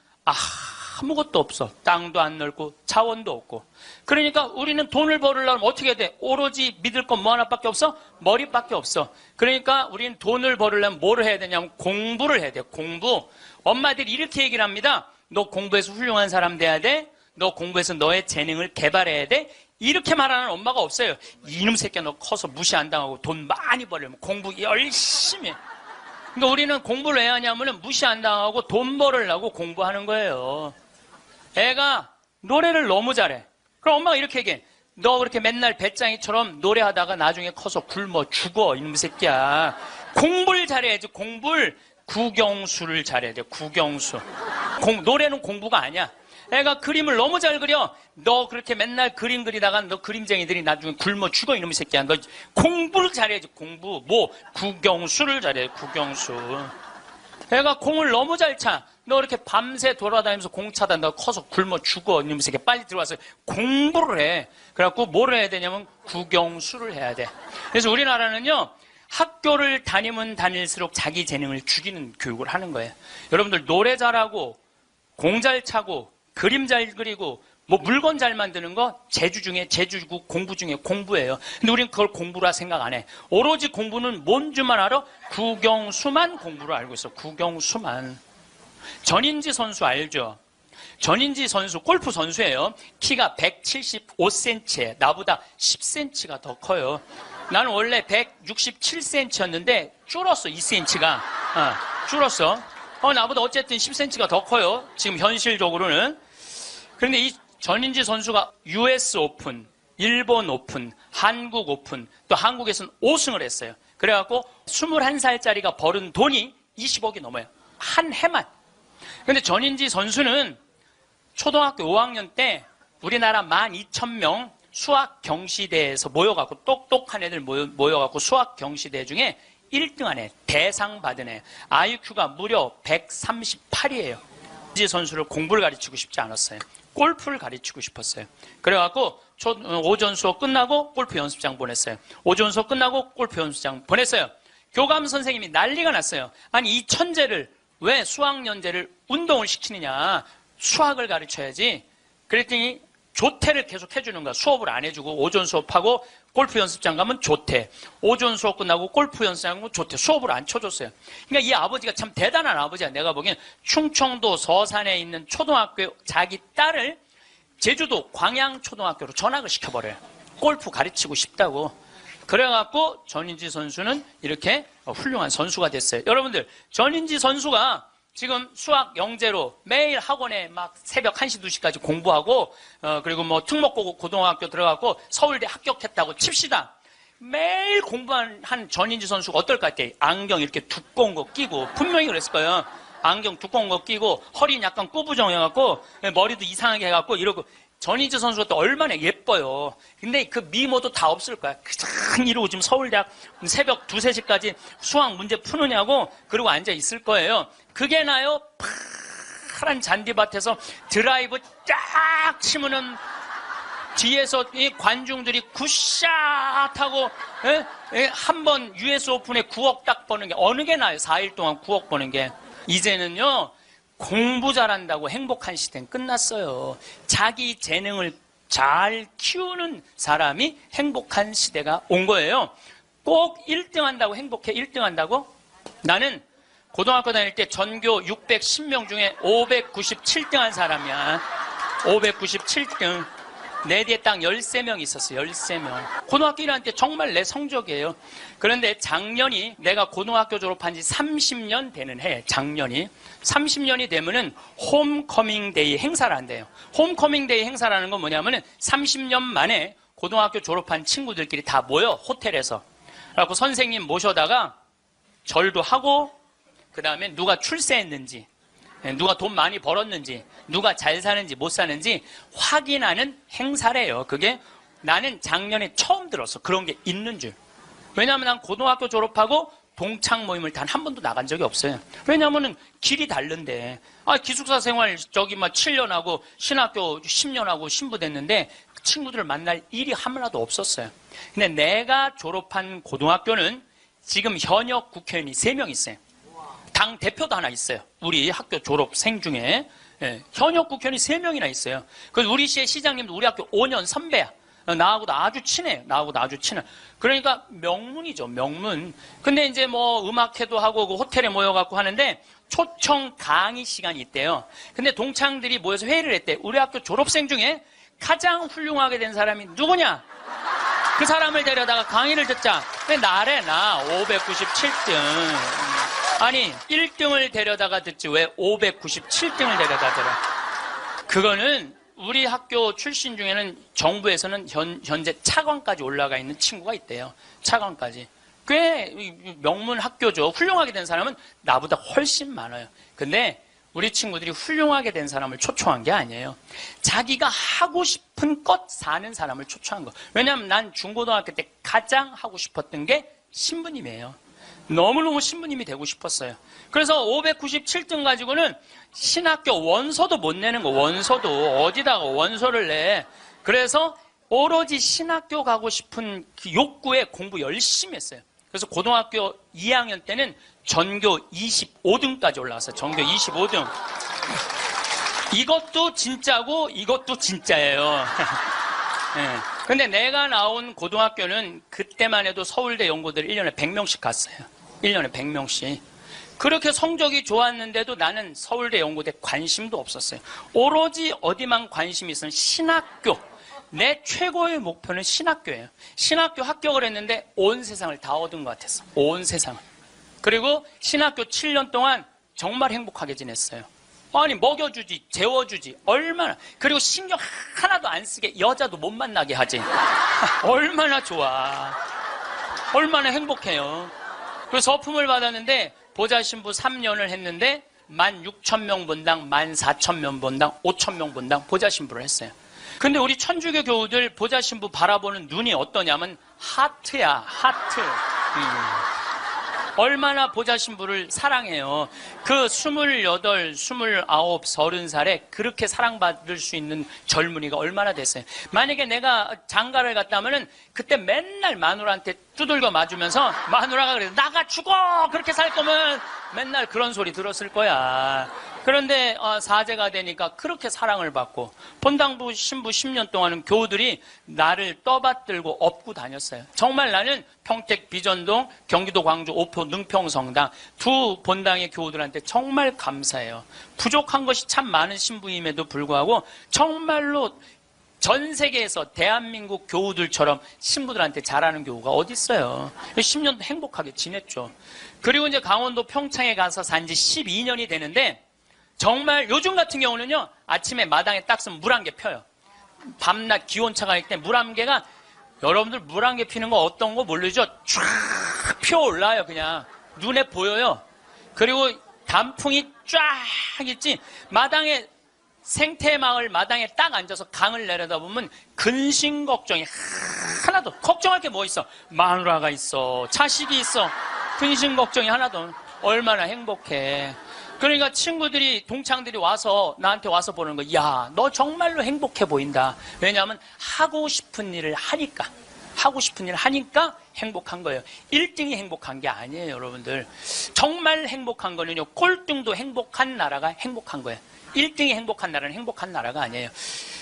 아무것도 없어. 땅도 안 넓고 자원도 없고. 그러니까 우리는 돈을 벌으려면 어떻게 해야 돼? 오로지 믿을 건 뭐 하나밖에 없어? 머리밖에 없어. 그러니까 우리는 돈을 벌으려면 뭐를 해야 되냐면 공부를 해야 돼. 공부. 엄마들이 이렇게 얘기를 합니다. 너 공부해서 훌륭한 사람 돼야 돼. 너 공부해서 너의 재능을 개발해야 돼. 이렇게 말하는 엄마가 없어요. 이놈 새끼야 너 커서 무시 안 당하고 돈 많이 벌려면 공부 열심히 해. 그러니까 우리는 공부를 왜 하냐면 무시 안 당하고 돈 벌으려고 공부하는 거예요. 애가 노래를 너무 잘해. 그럼 엄마가 이렇게 얘기해. 너 그렇게 맨날 배짱이처럼 노래하다가 나중에 커서 굶어 죽어 이놈 새끼야. 공부를 잘해야지. 공부를. 국영수를 잘해야 돼. 국영수. 노래는 공부가 아니야. 애가 그림을 너무 잘 그려. 너 그렇게 맨날 그림 그리다가 너 그림쟁이들이 나중에 굶어 죽어 이놈의 새끼야. 너 공부를 잘해야지. 공부. 국영수를 잘해. 국영수. 애가 공을 너무 잘 차. 너 이렇게 밤새 돌아다니면서 공 차다. 너 커서 굶어 죽어 이놈의 새끼야. 빨리 들어와서 공부를 해. 그래갖고 뭘 해야 되냐면 국영수를 해야 돼. 그래서 우리나라는요. 학교를 다니면 다닐수록 자기 재능을 죽이는 교육을 하는 거예요. 여러분들 노래 잘하고 공 잘 차고 그림 잘 그리고 물건 잘 만드는 거 제주고 공부 중에 공부예요. 근데 우리는 그걸 공부라 생각 안 해. 오로지 공부는 뭔 줄만 알아? 국영수만 공부를 알고 있어. 국영수만. 전인지 선수 알죠? 전인지 선수 골프 선수예요. 키가 175cm에 나보다 10cm가 더 커요. 나는 원래 167cm였는데 줄었어. 2cm가. 줄었어. 나보다 어쨌든 10cm가 더 커요. 지금 현실적으로는. 그런데 이 전인지 선수가 US 오픈, 일본 오픈, 한국 오픈, 또 한국에서는 5승을 했어요. 그래갖고 21살짜리가 벌은 돈이 20억이 넘어요. 한 해만. 근데 전인지 선수는 초등학교 5학년 때 우리나라 12,000명 수학 경시대에서 모여갖고 똑똑한 애들 모여갖고 수학 경시대 중에 1등한 애, 대상 받은 애. IQ가 무려 138이에요. 이지 선수를 공부를 가르치고 싶지 않았어요. 골프를 가르치고 싶었어요. 그래갖고 오전 수업 끝나고 골프 연습장 보냈어요. 오전 수업 끝나고 골프 연습장 보냈어요. 교감 선생님이 난리가 났어요. 아니 이 천재를 왜 수학연재를 운동을 시키느냐. 수학을 가르쳐야지. 그랬더니 조퇴를 계속 해주는 거야. 수업을 안 해주고 오전 수업하고 골프 연습장 가면 조퇴. 오전 수업 끝나고 골프 연습장 가면 조퇴. 수업을 안 쳐줬어요. 그러니까 이 아버지가 참 대단한 아버지야. 내가 보기엔 충청도 서산에 있는 초등학교 자기 딸을 제주도 광양초등학교로 전학을 시켜버려요. 골프 가르치고 싶다고. 그래갖고 전인지 선수는 이렇게 훌륭한 선수가 됐어요. 여러분들 전인지 선수가 지금 수학 영재로 매일 학원에 막 새벽 1시, 2시까지 공부하고 그리고 특목고 고등학교 들어가고 서울대 합격했다고 칩시다. 매일 공부한 전인지 선수가 어떨까 했대. 안경 이렇게 두꺼운 거 끼고 분명히 그랬을 거예요. 안경 두꺼운 거 끼고 허리는 약간 꾸부정해갖고 머리도 이상하게 해갖고 이러고. 전인지 선수가 또 얼마나 예뻐요. 근데 그 미모도 다 없을 거야. 그냥 이러고 지금 서울대학 새벽 2, 3시까지 수학 문제 푸느냐고 그러고 앉아 있을 거예요. 그게 나요. 파란 잔디밭에서 드라이브 쫙 치면은 뒤에서 이 관중들이 굿샷 하고 한 번 US 오픈에 9억 딱 버는 게 어느 게 나요? 4일 동안 9억 버는 게. 이제는요. 공부 잘한다고 행복한 시대는 끝났어요. 자기 재능을 잘 키우는 사람이 행복한 시대가 온 거예요. 꼭 1등 한다고 행복해? 1등 한다고? 나는 고등학교 다닐 때 전교 610명 중에 597등 한 사람이야. 597등. 내 뒤에 딱 13명 있었어. 13명. 고등학교 1학년 때 정말 내 성적이에요. 그런데 작년이 내가 고등학교 졸업한 지 30년 되는 해. 작년이. 30년이 되면은 홈커밍 데이 행사를 한대요. 홈커밍 데이 행사라는 건 뭐냐면은 30년 만에 고등학교 졸업한 친구들끼리 다 모여. 호텔에서. 그래갖고 선생님 모셔다가 절도 하고 그 다음에 누가 출세했는지 누가 돈 많이 벌었는지 누가 잘 사는지 못 사는지 확인하는 행사래요. 그게 나는 작년에 처음 들었어. 그런 게 있는 줄. 왜냐하면 난 고등학교 졸업하고 동창 모임을 단 한 번도 나간 적이 없어요. 왜냐하면 길이 다른데. 기숙사 생활 저기 막 7년 하고 신학교 10년 하고 신부됐는데 친구들을 만날 일이 하나도 없었어요. 근데 내가 졸업한 고등학교는 지금 현역 국회의원이 3명 있어요. 당 대표도 하나 있어요. 우리 학교 졸업생 중에. 현역 국회의원이 3명이나 있어요. 그래서 우리 시의 시장님도 우리 학교 5년 선배야. 나하고도 아주 친해. 나하고도 아주 친해. 그러니까 명문이죠, 명문. 근데 이제 뭐 음악회도 하고 그 호텔에 모여갖고 하는데 초청 강의 시간이 있대요. 근데 동창들이 모여서 회의를 했대. 우리 학교 졸업생 중에 가장 훌륭하게 된 사람이 누구냐? 그 사람을 데려다가 강의를 듣자. 근데 나래, 나 597등. 아니 1등을 데려다가 듣지 왜 597등을 데려다 들어. 그거는 우리 학교 출신 중에는 정부에서는 현재 차관까지 올라가 있는 친구가 있대요. 차관까지. 꽤 명문 학교죠. 훌륭하게 된 사람은 나보다 훨씬 많아요. 근데 우리 친구들이 훌륭하게 된 사람을 초청한 게 아니에요. 자기가 하고 싶은 것 사는 사람을 초청한 거. 왜냐하면 난 중고등학교 때 가장 하고 싶었던 게 신부님이에요. 너무너무 신부님이 되고 싶었어요. 그래서 597등 가지고는 신학교 원서도 못 내는 거. 원서도 어디다가 원서를 내. 그래서 오로지 신학교 가고 싶은 그 욕구에 공부 열심히 했어요. 그래서 고등학교 2학년 때는 전교 25등까지 올라갔어요. 전교 25등. 이것도 진짜고 이것도 진짜예요. 네. 근데 내가 나온 고등학교는 그때만 해도 서울대 연고들 1년에 100명씩 갔어요. 1년에 100명씩. 그렇게 성적이 좋았는데도 나는 서울대 연고대 관심도 없었어요. 오로지 어디만 관심이 있으면 신학교. 내 최고의 목표는 신학교예요. 신학교 합격을 했는데 온 세상을 다 얻은 것 같았어. 온 세상을. 그리고 신학교 7년 동안 정말 행복하게 지냈어요. 아니 먹여주지, 재워주지, 얼마나. 그리고 신경 하나도 안 쓰게 여자도 못 만나게 하지. 얼마나 좋아. 얼마나 행복해요. 그래서 서품을 받았는데 보좌신부 3년을 했는데 16,000명 본당, 14,000명 본당, 5,000명 본당 보좌신부를 했어요. 근데 우리 천주교 교우들 보좌신부 바라보는 눈이 어떠냐면 하트야, 하트. 얼마나 보좌신부를 사랑해요. 그 28, 29, 30살에 그렇게 사랑받을 수 있는 젊은이가 얼마나 됐어요. 만약에 내가 장가를 갔다면은 그때 맨날 마누라한테 두들겨 맞으면서 마누라가 그래서 나가 죽어! 그렇게 살 거면 맨날 그런 소리 들었을 거야. 그런데 사제가 되니까 그렇게 사랑을 받고 본당부 신부 10년 동안은 교우들이 나를 떠받들고 업고 다녔어요. 정말 나는 평택 비전동, 경기도 광주 오포 능평성당 두 본당의 교우들한테 정말 감사해요. 부족한 것이 참 많은 신부임에도 불구하고 정말로 전 세계에서 대한민국 교우들처럼 신부들한테 잘하는 교우가 어디 있어요. 10년 행복하게 지냈죠. 그리고 이제 강원도 평창에 가서 산 지 12년이 되는데 정말 요즘 같은 경우는요, 아침에 마당에 딱 서면 물 한 개 펴요. 밤낮 기온차가 있을 때 물 한 개가, 여러분들 물 한 개 피는 거 어떤 거 모르죠? 쫙 피어올라요, 그냥. 눈에 보여요. 그리고 단풍이 쫙 있지, 마당에, 생태마을 마당에 딱 앉아서 강을 내려다보면 근심 걱정이 하나도, 걱정할 게 뭐 있어? 마누라가 있어, 자식이 있어, 근심 걱정이 하나도. 얼마나 행복해. 그러니까 친구들이, 동창들이 와서, 나한테 와서 보는 거, 야, 너 정말로 행복해 보인다. 왜냐하면 하고 싶은 일을 하니까. 하고 싶은 일을 하니까 행복한 거예요. 1등이 행복한 게 아니에요, 여러분들. 정말 행복한 거는요, 꼴등도 행복한 나라가 행복한 거예요. 1등이 행복한 나라는 행복한 나라가 아니에요.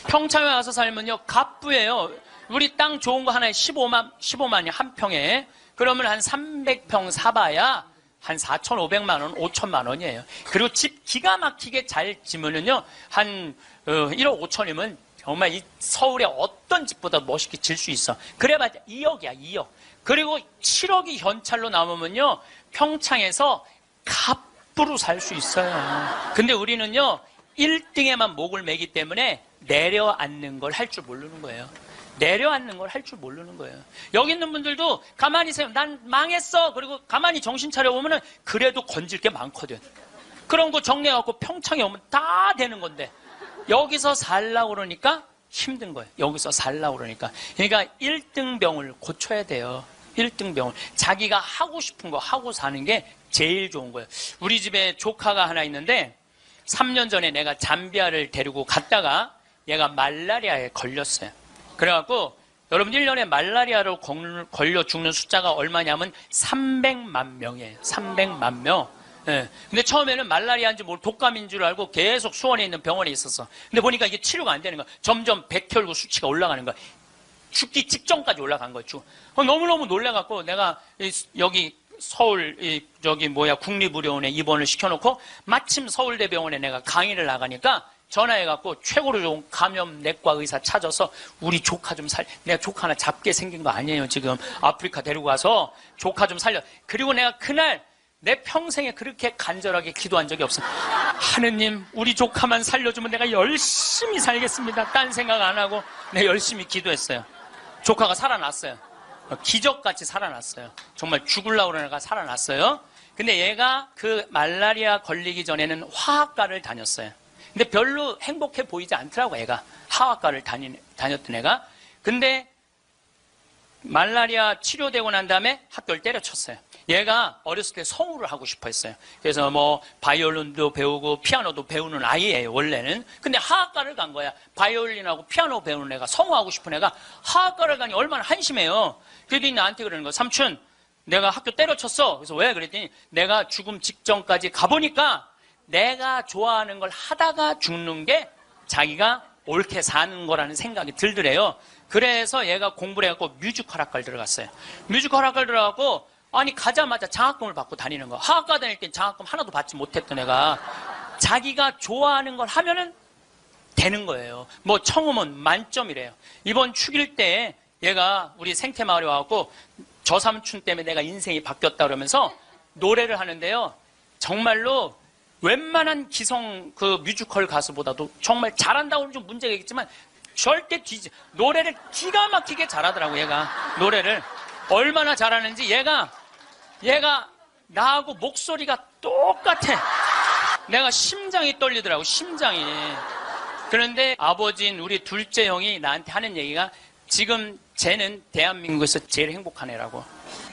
평창에 와서 살면요, 갑부예요. 우리 땅 좋은 거 하나에 15만이 한 평에. 그러면 한 300평 사봐야 한 4,500만 원, 5천만 원이에요. 그리고 집 기가 막히게 잘 지면은요, 한 1억 5천이면 정말 이 서울의 어떤 집보다 멋있게 질 수 있어. 그래봤자 2억이야, 2억. 그리고 7억이 현찰로 남으면요, 평창에서 갑부로 살 수 있어요. 근데 우리는요, 1등에만 목을 매기 때문에 내려앉는 걸 할 줄 모르는 거예요. 내려앉는 걸 할 줄 모르는 거예요. 여기 있는 분들도 가만히 있어요. 난 망했어. 그리고 가만히 정신 차려보면 그래도 건질 게 많거든. 그런 거 정리해갖고 평창에 오면 다 되는 건데 여기서 살라고 그러니까 힘든 거예요. 여기서 살라고 그러니까. 그러니까 1등병을 고쳐야 돼요. 1등 병원. 자기가 하고 싶은 거 하고 사는 게 제일 좋은 거예요. 우리 집에 조카가 하나 있는데 3년 전에 내가 잠비아를 데리고 갔다가 얘가 말라리아에 걸렸어요. 그래갖고 여러분 1년에 말라리아로 걸려 죽는 숫자가 얼마냐면 300만 명이에요. 300만 명. 예. 근데 처음에는 말라리아인지 뭘 독감인 줄 알고 계속 수원에 있는 병원에 있었어. 근데 보니까 이게 치료가 안 되는 거야. 점점 백혈구 수치가 올라가는 거야. 죽기 직전까지 올라간 거죠. 너무너무 놀래갖고 내가 여기 서울 국립의료원에 입원을 시켜놓고 마침 서울대병원에 내가 강의를 나가니까 전화해갖고 최고로 좋은 감염내과 의사 찾아서 우리 조카 좀 내가 조카 하나 잡게 생긴 거 아니에요. 지금 아프리카 데리고 가서 조카 좀 살려. 그리고 내가 그날 내 평생에 그렇게 간절하게 기도한 적이 없어. 하느님, 우리 조카만 살려주면 내가 열심히 살겠습니다. 딴 생각 안 하고 내가 열심히 기도했어요. 조카가 살아났어요. 기적같이 살아났어요. 정말 죽으려고 그러는 애가 살아났어요. 근데 얘가 그 말라리아 걸리기 전에는 화학과를 다녔어요. 근데 별로 행복해 보이지 않더라고, 애가. 화학과를 다녔던 애가. 근데 말라리아 치료되고 난 다음에 학교를 때려쳤어요. 얘가 어렸을 때 성우를 하고 싶어 했어요. 그래서 뭐 바이올린도 배우고 피아노도 배우는 아이예요, 원래는. 근데 화학과를 간 거야. 바이올린하고 피아노 배우는 애가, 성우하고 싶은 애가 화학과를 가니 얼마나 한심해요. 그랬더니 나한테 그러는 거야. 삼촌, 내가 학교 때려쳤어. 그래서 왜? 그랬더니 내가 죽음 직전까지 가보니까 내가 좋아하는 걸 하다가 죽는 게 자기가 옳게 사는 거라는 생각이 들더래요. 그래서 얘가 공부를 해갖고 뮤지컬 학과를 들어갔어요. 뮤지컬 학과를 들어가고 아니 가자마자 장학금을 받고 다니는 거야. 화학과 다닐 땐 장학금 하나도 받지 못했던 애가 자기가 좋아하는 걸 하면은 되는 거예요. 뭐 청음은 만점이래요. 이번 축일 때 얘가 우리 생태마을에 와갖고 저 삼촌 때문에 내가 인생이 바뀌었다 그러면서 노래를 하는데요. 정말로 웬만한 기성 그 뮤지컬 가수보다도 정말 잘한다고는 좀 문제가 있겠지만 절대 노래를 기가 막히게 잘하더라고. 얘가 노래를 얼마나 잘하는지 얘가 나하고 목소리가 똑같아. 내가 심장이 떨리더라고, 심장이. 그런데 아버지인 우리 둘째 형이 나한테 하는 얘기가 지금 쟤는 대한민국에서 제일 행복한 애라고.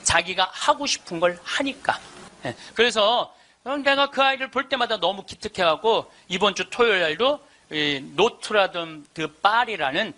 자기가 하고 싶은 걸 하니까. 그래서 내가 그 아이를 볼 때마다 너무 기특해갖고 이번 주 토요일 날도 노트라듬 드 파리라는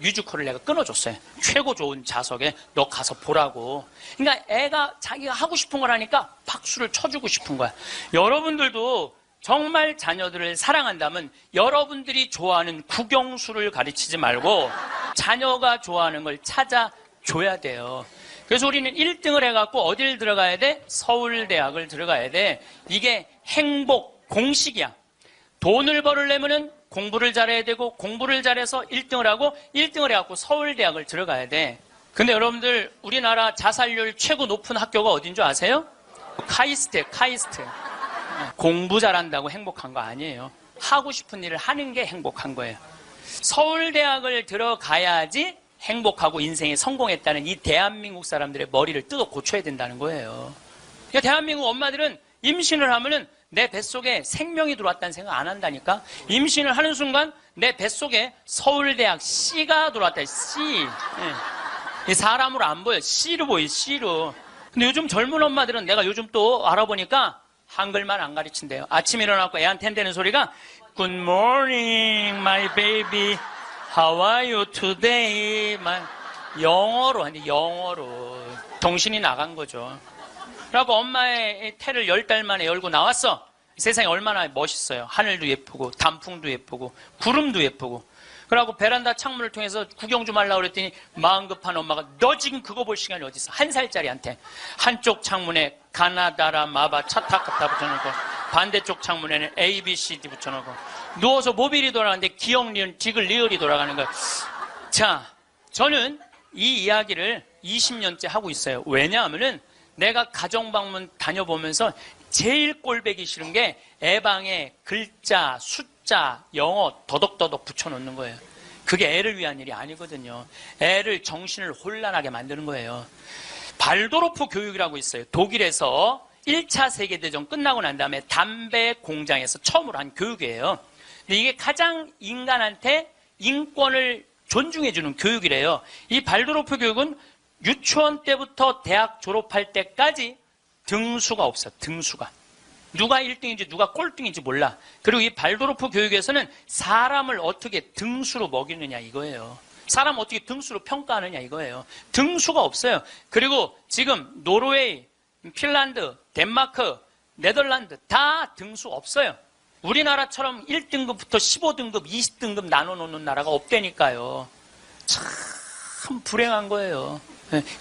뮤지컬을 내가 끊어줬어요. 최고 좋은 좌석에 너 가서 보라고. 그러니까 애가 자기가 하고 싶은 걸 하니까 박수를 쳐주고 싶은 거야. 여러분들도 정말 자녀들을 사랑한다면 여러분들이 좋아하는 국영수를 가르치지 말고 자녀가 좋아하는 걸 찾아줘야 돼요. 그래서 우리는 1등을 해갖고 어딜 들어가야 돼? 서울대학을 들어가야 돼. 이게 행복 공식이야. 돈을 벌으려면은 공부를 잘해야 되고 공부를 잘해서 1등을 하고 1등을 해갖고 서울대학을 들어가야 돼. 근데 여러분들 우리나라 자살률 최고 높은 학교가 어딘 줄 아세요? 카이스트예요. 카이스트. 공부 잘한다고 행복한 거 아니에요. 하고 싶은 일을 하는 게 행복한 거예요. 서울대학을 들어가야지 행복하고 인생에 성공했다는 이 대한민국 사람들의 머리를 뜯어 고쳐야 된다는 거예요. 그러니까 대한민국 엄마들은 임신을 하면은 내 뱃속에 생명이 들어왔다는 생각 안 한다니까. 임신을 하는 순간 내 뱃속에 서울대학 C가 들어왔다. C. 네. 사람으로 안 보여. C로 보여. C로. 근데 요즘 젊은 엄마들은 내가 요즘 또 알아보니까 한글만 안 가르친대요. 아침에 일어나고 애한테 한다는 소리가 Good morning, my baby. How are you today? 영어로 하는데 영어로. 정신이 나간 거죠. 그래갖고 엄마의 태를 10달 만에 열고 나왔어. 세상이 얼마나 멋있어요. 하늘도 예쁘고 단풍도 예쁘고 구름도 예쁘고. 그래갖고 베란다 창문을 통해서 구경 좀 하려고 그랬더니 마음 급한 엄마가 너 지금 그거 볼 시간이 어디 있어. 1살짜리한테 한쪽 창문에 가나다라 마바 차타카타 붙여놓고 반대쪽 창문에는 A, B, C, D 붙여놓고 누워서 모빌이 돌아가는데 기억, 리을, 지글, 리을이 돌아가는 거야. 자, 저는 이 이야기를 20년째 하고 있어요. 왜냐하면은 내가 가정방문 다녀보면서 제일 꼴배기 싫은 게 애방에 글자, 숫자, 영어 더덕더덕 붙여놓는 거예요. 그게 애를 위한 일이 아니거든요. 애를 정신을 혼란하게 만드는 거예요. 발도르프 교육이라고 있어요. 독일에서 1차 세계대전 끝나고 난 다음에 담배 공장에서 처음으로 한 교육이에요. 근데 이게 가장 인간한테 인권을 존중해주는 교육이래요. 이 발도르프 교육은 유치원 때부터 대학 졸업할 때까지 등수가 없어. 등수가. 누가 1등인지 누가 꼴등인지 몰라. 그리고 이 발도르프 교육에서는 사람을 어떻게 등수로 먹이느냐 이거예요. 사람 어떻게 등수로 평가하느냐 이거예요. 등수가 없어요. 그리고 지금 노르웨이, 핀란드, 덴마크, 네덜란드 다 등수 없어요. 우리나라처럼 1등급부터 15등급, 20등급 나눠놓는 나라가 없다니까요. 참 불행한 거예요.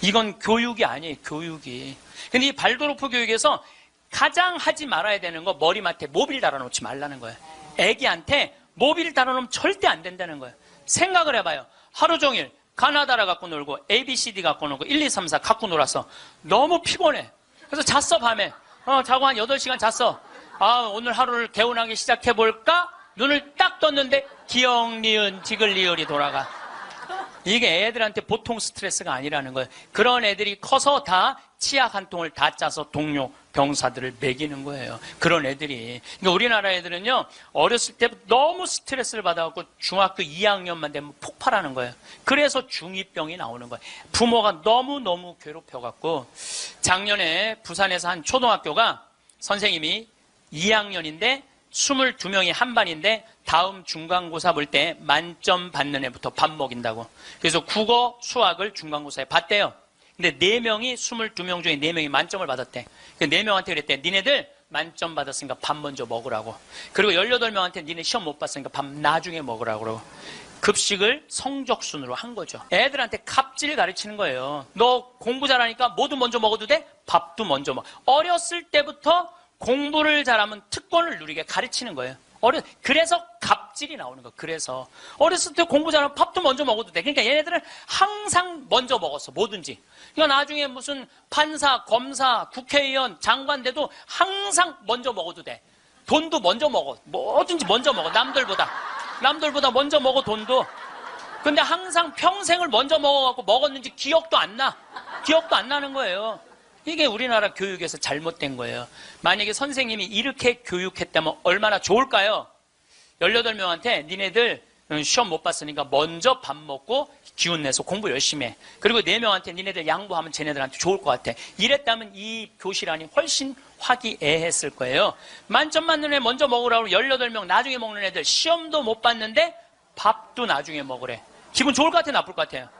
이건 교육이 아니에요. 교육이. 근데 이 발도르프 교육에서 가장 하지 말아야 되는 거 머리맡에 모빌 달아놓지 말라는 거예요. 애기한테 모빌 달아놓으면 절대 안 된다는 거예요. 생각을 해봐요. 하루 종일 가나다라 갖고 놀고 ABCD 갖고 놀고 1, 2, 3, 4 갖고 놀아서 너무 피곤해. 그래서 잤어 밤에. 자고 한 8시간 잤어. 오늘 하루를 개운하게 시작해볼까? 눈을 딱 떴는데 기역, 니은, 지글, 리을이 돌아가. 이게 애들한테 보통 스트레스가 아니라는 거예요. 그런 애들이 커서 다 치약 한 통을 다 짜서 동료 병사들을 먹이는 거예요. 그런 애들이. 그러니까 우리나라 애들은요, 어렸을 때부터 너무 스트레스를 받아갖고 중학교 2학년만 되면 폭발하는 거예요. 그래서 중2병이 나오는 거예요. 부모가 너무너무 괴롭혀갖고, 작년에 부산에서 한 초등학교가 선생님이 2학년인데 22명이 한 반인데 다음 중간고사 볼 때 만점 받는 애부터 밥 먹인다고. 그래서 국어, 수학을 중간고사에 봤대요. 근데 4명이 22명 중에 4명이 만점을 받았대. 4명한테 그랬대. 니네들 만점 받았으니까 밥 먼저 먹으라고. 그리고 18명한테 니네 시험 못 봤으니까 밥 나중에 먹으라고. 그러고. 급식을 성적순으로 한 거죠. 애들한테 갑질 가르치는 거예요. 너 공부 잘하니까 뭐도 먼저 먹어도 돼? 밥도 먼저 먹어. 어렸을 때부터 공부를 잘하면 특권을 누리게 가르치는 거예요. 그래서 갑질이 나오는 거예요. 그래서 어렸을 때 공부 잘하면 밥도 먼저 먹어도 돼. 그러니까 얘네들은 항상 먼저 먹었어. 뭐든지. 그러니까 나중에 무슨 판사, 검사, 국회의원, 장관 돼도 항상 먼저 먹어도 돼. 돈도 먼저 먹어. 뭐든지 먼저 먹어. 남들보다 먼저 먹어. 돈도. 근데 항상 평생을 먼저 먹어갖고 먹었는지 기억도 안 나는 거예요. 이게 우리나라 교육에서 잘못된 거예요. 만약에 선생님이 이렇게 교육했다면 얼마나 좋을까요? 18명한테 니네들 시험 못 봤으니까 먼저 밥 먹고 기운 내서 공부 열심히 해. 그리고 4명한테 니네들 양보하면 쟤네들한테 좋을 것 같아. 이랬다면 이 교실 안이 훨씬 화기애애했을 거예요. 만점 맞는 애 먼저 먹으라고 18명 나중에 먹는 애들 시험도 못 봤는데 밥도 나중에 먹으래. 기분 좋을 것 같아요? 나쁠 것 같아요?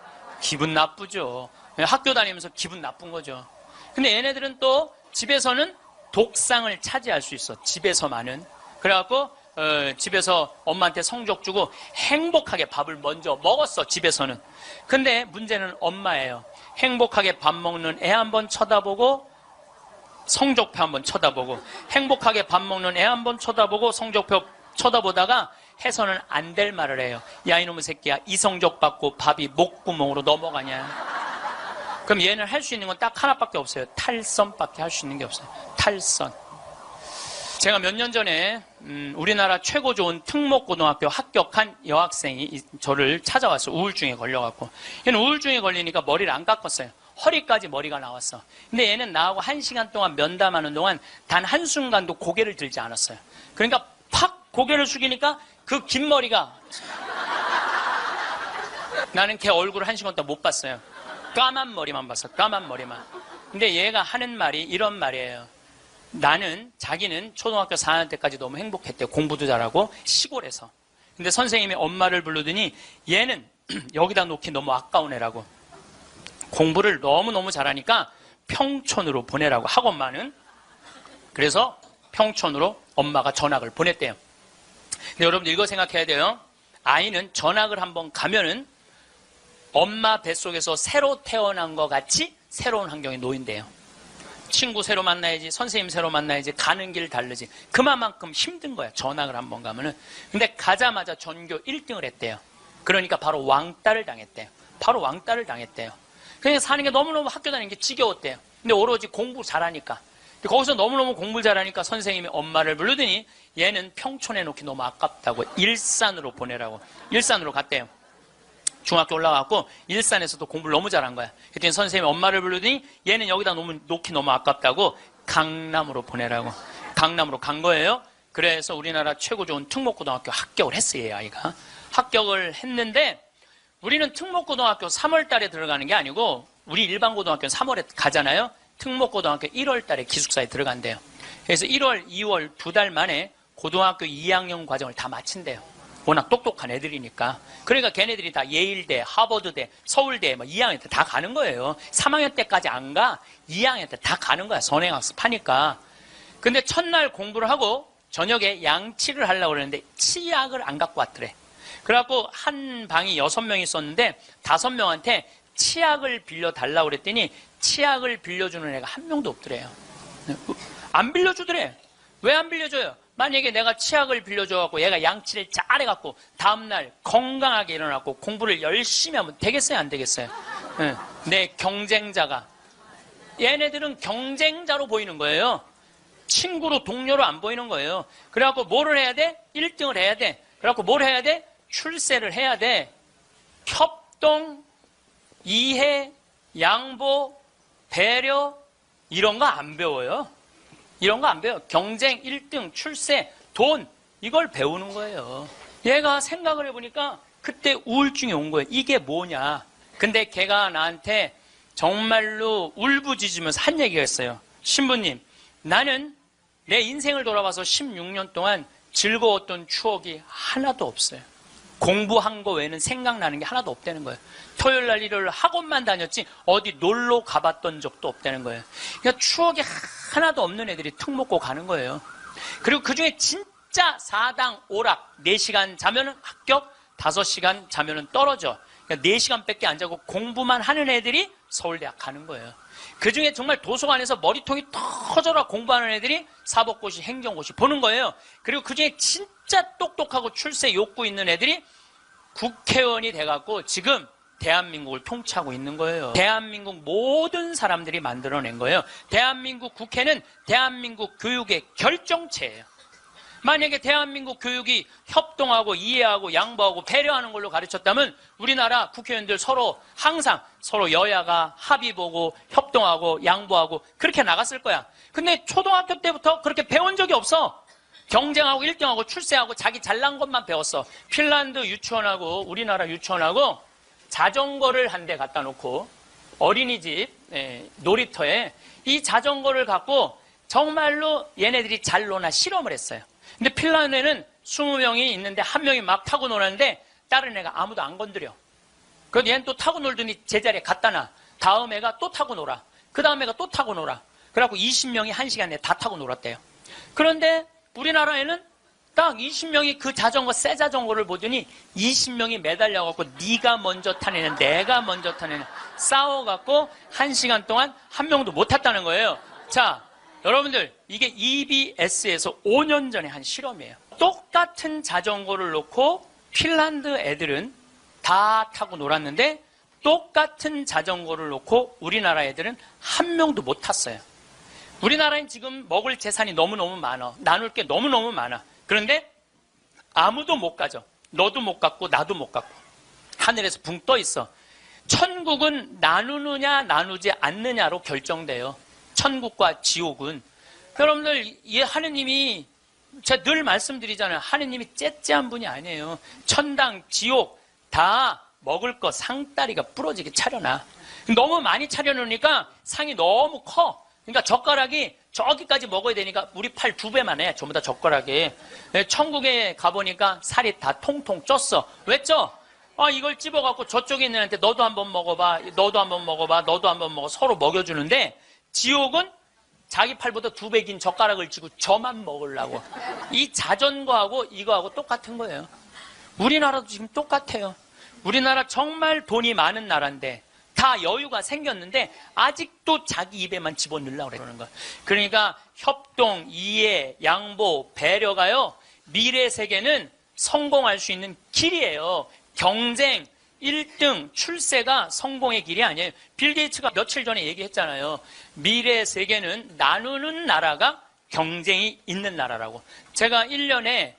기분 나쁘죠. 학교 다니면서 기분 나쁜 거죠. 근데 얘네들은 또 집에서는 독상을 차지할 수 있어. 집에서만은. 그래갖고 집에서 엄마한테 성적 주고 행복하게 밥을 먼저 먹었어. 집에서는. 근데 문제는 엄마예요. 행복하게 밥 먹는 애 한번 쳐다보고 성적표 한번 쳐다보고 행복하게 밥 먹는 애 한번 쳐다보고 성적표 쳐다보다가 해서는 안 될 말을 해요. 야 이놈의 새끼야, 이 성적 받고 밥이 목구멍으로 넘어가냐. 그럼 얘는 할 수 있는 건 딱 하나밖에 없어요. 탈선밖에 할 수 있는 게 없어요. 탈선. 제가 몇 년 전에 우리나라 최고 좋은 특목고등학교 합격한 여학생이 저를 찾아왔어요. 우울증에 걸려갖고. 얘는 우울증에 걸리니까 머리를 안 깎았어요. 허리까지 머리가 나왔어. 근데 얘는 나하고 1시간 동안 면담하는 동안 단 한순간도 고개를 들지 않았어요. 그러니까 팍 고개를 숙이니까 그 긴 머리가 나는 걔 얼굴을 1시간 동안 못 봤어요. 까만 머리만 봤어. 까만 머리만. 근데 얘가 하는 말이 이런 말이에요. 자기는 초등학교 4학년 때까지 너무 행복했대요. 공부도 잘하고 시골에서. 근데 선생님이 엄마를 부르더니 얘는 여기다 놓기 너무 아까운 애라고. 공부를 너무너무 잘하니까 평촌으로 보내라고, 학원만은. 그래서 평촌으로 엄마가 전학을 보냈대요. 근데 여러분들 이거 생각해야 돼요. 아이는 전학을 한번 가면은 엄마 뱃속에서 새로 태어난 것 같이 새로운 환경에 놓인대요. 친구 새로 만나야지, 선생님 새로 만나야지, 가는 길 다르지. 그만큼 힘든 거야, 전학을 한번 가면은. 근데 가자마자 전교 1등을 했대요. 그러니까 바로 왕따를 당했대요. 그냥 사는 게 너무너무 학교 다니는 게 지겨웠대요. 근데 오로지 공부 잘하니까. 거기서 너무너무 공부를 잘하니까 선생님이 엄마를 부르더니 얘는 평촌에 놓기 너무 아깝다고 일산으로 보내라고. 일산으로 갔대요. 중학교 올라가고 일산에서도 공부를 너무 잘한 거야. 그랬더니 선생님이 엄마를 부르더니 얘는 여기다 놓기 너무 아깝다고 강남으로 보내라고. 강남으로 간 거예요. 그래서 우리나라 최고 좋은 특목고등학교 합격을 했어요. 얘 아이가. 합격을 했는데 우리는 특목고등학교 3월 달에 들어가는 게 아니고 우리 일반 고등학교는 3월에 가잖아요. 특목고등학교 1월 달에 기숙사에 들어간대요. 그래서 1월, 2월 2달 만에 고등학교 2학년 과정을 다 마친대요. 워낙 똑똑한 애들이니까. 그러니까 걔네들이 다 예일대, 하버드대, 서울대, 2학년 때 다 가는 거예요. 3학년 때까지 안 가, 2학년 때 다 가는 거야. 선행학습 하니까. 근데 첫날 공부를 하고 저녁에 양치를 하려고 그랬는데 치약을 안 갖고 왔더래. 그래갖고 한 방이 6명이 있었는데 5명한테 치약을 빌려달라고 그랬더니 치약을 빌려주는 애가 한 명도 없더래요. 안 빌려주더래. 왜 안 빌려줘요? 만약에 내가 치약을 빌려줘갖고 얘가 양치를 잘해갖고 다음날 건강하게 일어나고 공부를 열심히 하면 되겠어요? 안 되겠어요? 내 경쟁자가. 얘네들은 경쟁자로 보이는 거예요. 친구로 동료로 안 보이는 거예요. 그래갖고 뭐를 해야 돼? 1등을 해야 돼. 그래갖고 뭘 해야 돼? 출세를 해야 돼. 협동, 이해, 양보, 배려 이런 거 안 배워요. 이런 거 안 배워요. 경쟁, 1등, 출세, 돈 이걸 배우는 거예요. 얘가 생각을 해보니까 그때 우울증이 온 거예요. 이게 뭐냐. 근데 걔가 나한테 정말로 울부짖으면서 한 얘기가 있어요. 신부님, 나는 내 인생을 돌아봐서 16년 동안 즐거웠던 추억이 하나도 없어요. 공부한 거 외에는 생각나는 게 하나도 없다는 거예요. 토요일 날 일요일 학원만 다녔지 어디 놀러 가봤던 적도 없다는 거예요. 그러니까 추억이 하나도 없는 애들이 특목고 가는 거예요. 그리고 그중에 진짜 4당 오락 4시간 자면은 합격, 5시간 자면은 떨어져. 그러니까 4시간밖에 안 자고 공부만 하는 애들이 서울대학 가는 거예요. 그중에 정말 도서관에서 머리통이 터져라 공부하는 애들이 사법고시, 행정고시 보는 거예요. 그리고 그중에 진짜 똑똑하고 출세 욕구 있는 애들이 국회의원이 돼갖고 지금 대한민국을 통치하고 있는 거예요. 대한민국 모든 사람들이 만들어낸 거예요. 대한민국 국회는 대한민국 교육의 결정체예요. 만약에 대한민국 교육이 협동하고 이해하고 양보하고 배려하는 걸로 가르쳤다면 우리나라 국회의원들 서로 항상 서로 여야가 합의 보고 협동하고 양보하고 그렇게 나갔을 거야. 근데 초등학교 때부터 그렇게 배운 적이 없어. 경쟁하고 1등하고 출세하고 자기 잘난 것만 배웠어. 핀란드 유치원하고 우리나라 유치원하고 자전거를 한 대 갖다 놓고 어린이집 놀이터에 이 자전거를 갖고 정말로 얘네들이 잘 노나 실험을 했어요. 근데 핀란드에는 20명이 있는데 한 명이 막 타고 노는데 다른 애가 아무도 안 건드려. 그래서 얘는 또 타고 놀더니 제자리에 갖다 놔. 다음 애가 또 타고 놀아. 그 다음 애가 또 타고 놀아. 그래갖고 20명이 1시간 내에 다 타고 놀았대요. 그런데 우리나라에는 딱 20명이 그 자전거, 새 자전거를 보더니 20명이 매달려갖고 네가 먼저 타내냐 내가 먼저 타내냐 싸워갖고 1시간 동안 한 명도 못 탔다는 거예요. 자, 여러분들 이게 EBS에서 5년 전에 한 실험이에요. 똑같은 자전거를 놓고 핀란드 애들은 다 타고 놀았는데 똑같은 자전거를 놓고 우리나라 애들은 한 명도 못 탔어요. 우리나라엔 지금 먹을 재산이 너무너무 많아. 나눌 게 너무너무 많아. 그런데 아무도 못 가죠. 너도 못 갔고 나도 못 갔고 하늘에서 붕 떠 있어. 천국은 나누느냐 나누지 않느냐로 결정돼요. 천국과 지옥은. 여러분들 이 하느님이 제가 늘 말씀드리잖아요. 하느님이 째째한 분이 아니에요. 천당, 지옥 다 먹을 거 상다리가 부러지게 차려놔. 너무 많이 차려놓으니까 상이 너무 커. 그러니까 젓가락이 저기까지 먹어야 되니까 우리 팔 2배만 해. 전부 다 젓가락에. 천국에 가보니까 살이 다 통통 쪘어. 왜 쪄? 이걸 찝어갖고 저쪽에 있는 애한테 너도 한번 먹어봐. 너도 한번 먹어봐. 너도 한번 먹어. 서로 먹여주는데 지옥은 자기 팔보다 2배 긴 젓가락을 쥐고 저만 먹으려고. 이 자전거하고 이거하고 똑같은 거예요. 우리나라도 지금 똑같아요. 우리나라 정말 돈이 많은 나라인데 다 여유가 생겼는데 아직도 자기 입에만 집어넣으려고 그러는 거야. 그러니까 협동, 이해, 양보, 배려가요. 미래 세계는 성공할 수 있는 길이에요. 경쟁, 1등, 출세가 성공의 길이 아니에요. 빌 게이츠가 며칠 전에 얘기했잖아요. 미래 세계는 나누는 나라가 경쟁이 있는 나라라고. 제가 1년에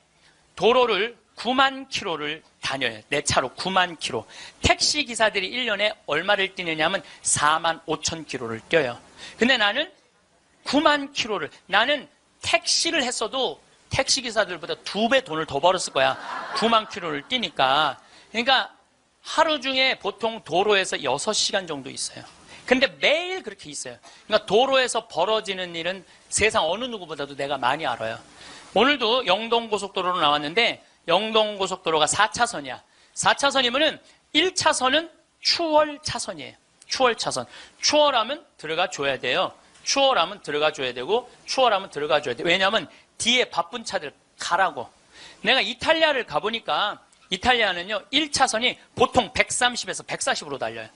도로를 9만 킬로를 다녀요. 내 차로 9만 킬로. 택시 기사들이 1년에 얼마를 뛰느냐 하면 4만 5천 킬로를 뛰어요. 근데 나는 9만 킬로를, 나는 택시를 했어도 택시 기사들보다 2배 돈을 더 벌었을 거야. 9만 킬로를 뛰니까. 그러니까 하루 중에 보통 도로에서 6시간 정도 있어요. 근데 매일 그렇게 있어요. 그러니까 도로에서 벌어지는 일은 세상 어느 누구보다도 내가 많이 알아요. 오늘도 영동고속도로로 나왔는데 영동고속도로가 4차선이야. 4차선이면은 1차선은 추월 차선이에요. 추월 차선. 추월하면 들어가 줘야 돼요. 추월하면 들어가 줘야 되고 추월하면 들어가 줘야 돼. 왜냐하면 뒤에 바쁜 차들 가라고. 내가 이탈리아를 가보니까 이탈리아는요 1차선이 보통 130에서 140으로 달려요.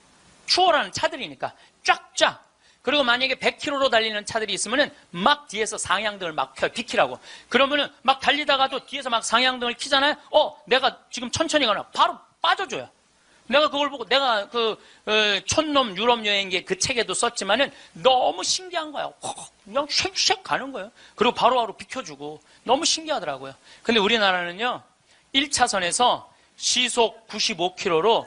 추월하는 차들이니까 쫙쫙. 그리고 만약에 100km로 달리는 차들이 있으면은 막 뒤에서 상향등을 막 켜요. 비키라고. 그러면은 막 달리다가도 뒤에서 막 상향등을 켜잖아요. 내가 지금 천천히 가나 바로 빠져줘요. 내가 그걸 보고 내가 촌놈 유럽 여행기 그 책에도 썼지만은 너무 신기한 거야. 그냥 쉑쉑 가는 거예요. 그리고 바로바로 비켜주고 너무 신기하더라고요. 근데 우리나라는요 1차선에서 시속 95km로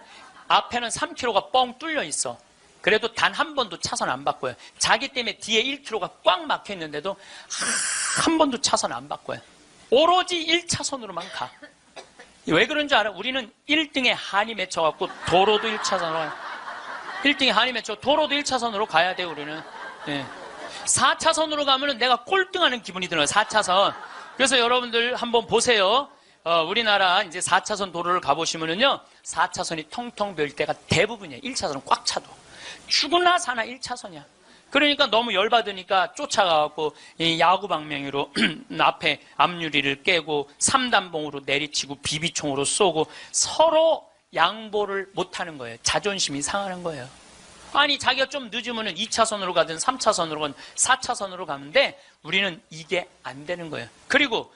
앞에는 3km가 뻥 뚫려 있어. 그래도 단 한 번도 차선 안 바꿔요. 자기 때문에 뒤에 1km가 꽉 막혀 있는데도 한 번도 차선 안 바꿔요. 오로지 1차선으로만 가. 왜 그런 줄 알아? 우리는 1등에 한이 맺혀갖고 도로도 1차선으로 1등에 한이 맺혀 도로도 1차선으로 가야 돼 우리는. 네. 4차선으로 가면은 내가 꼴등하는 기분이 들어요. 4차선. 그래서 여러분들 한번 보세요. 우리나라 이제 4차선 도로를 가보시면은요 4차선이 텅텅 비일 때가 대부분이에요. 1차선은 꽉 차도. 죽으나 사나 1차선이야. 그러니까 너무 열받으니까 쫓아가갖고 이 야구방망이로 앞에 앞유리를 깨고 삼단봉으로 내리치고 비비총으로 쏘고 서로 양보를 못하는 거예요. 자존심이 상하는 거예요. 아니 자기가 좀 늦으면 2차선으로 가든 3차선으로 가든 4차선으로 가는데 우리는 이게 안 되는 거예요. 그리고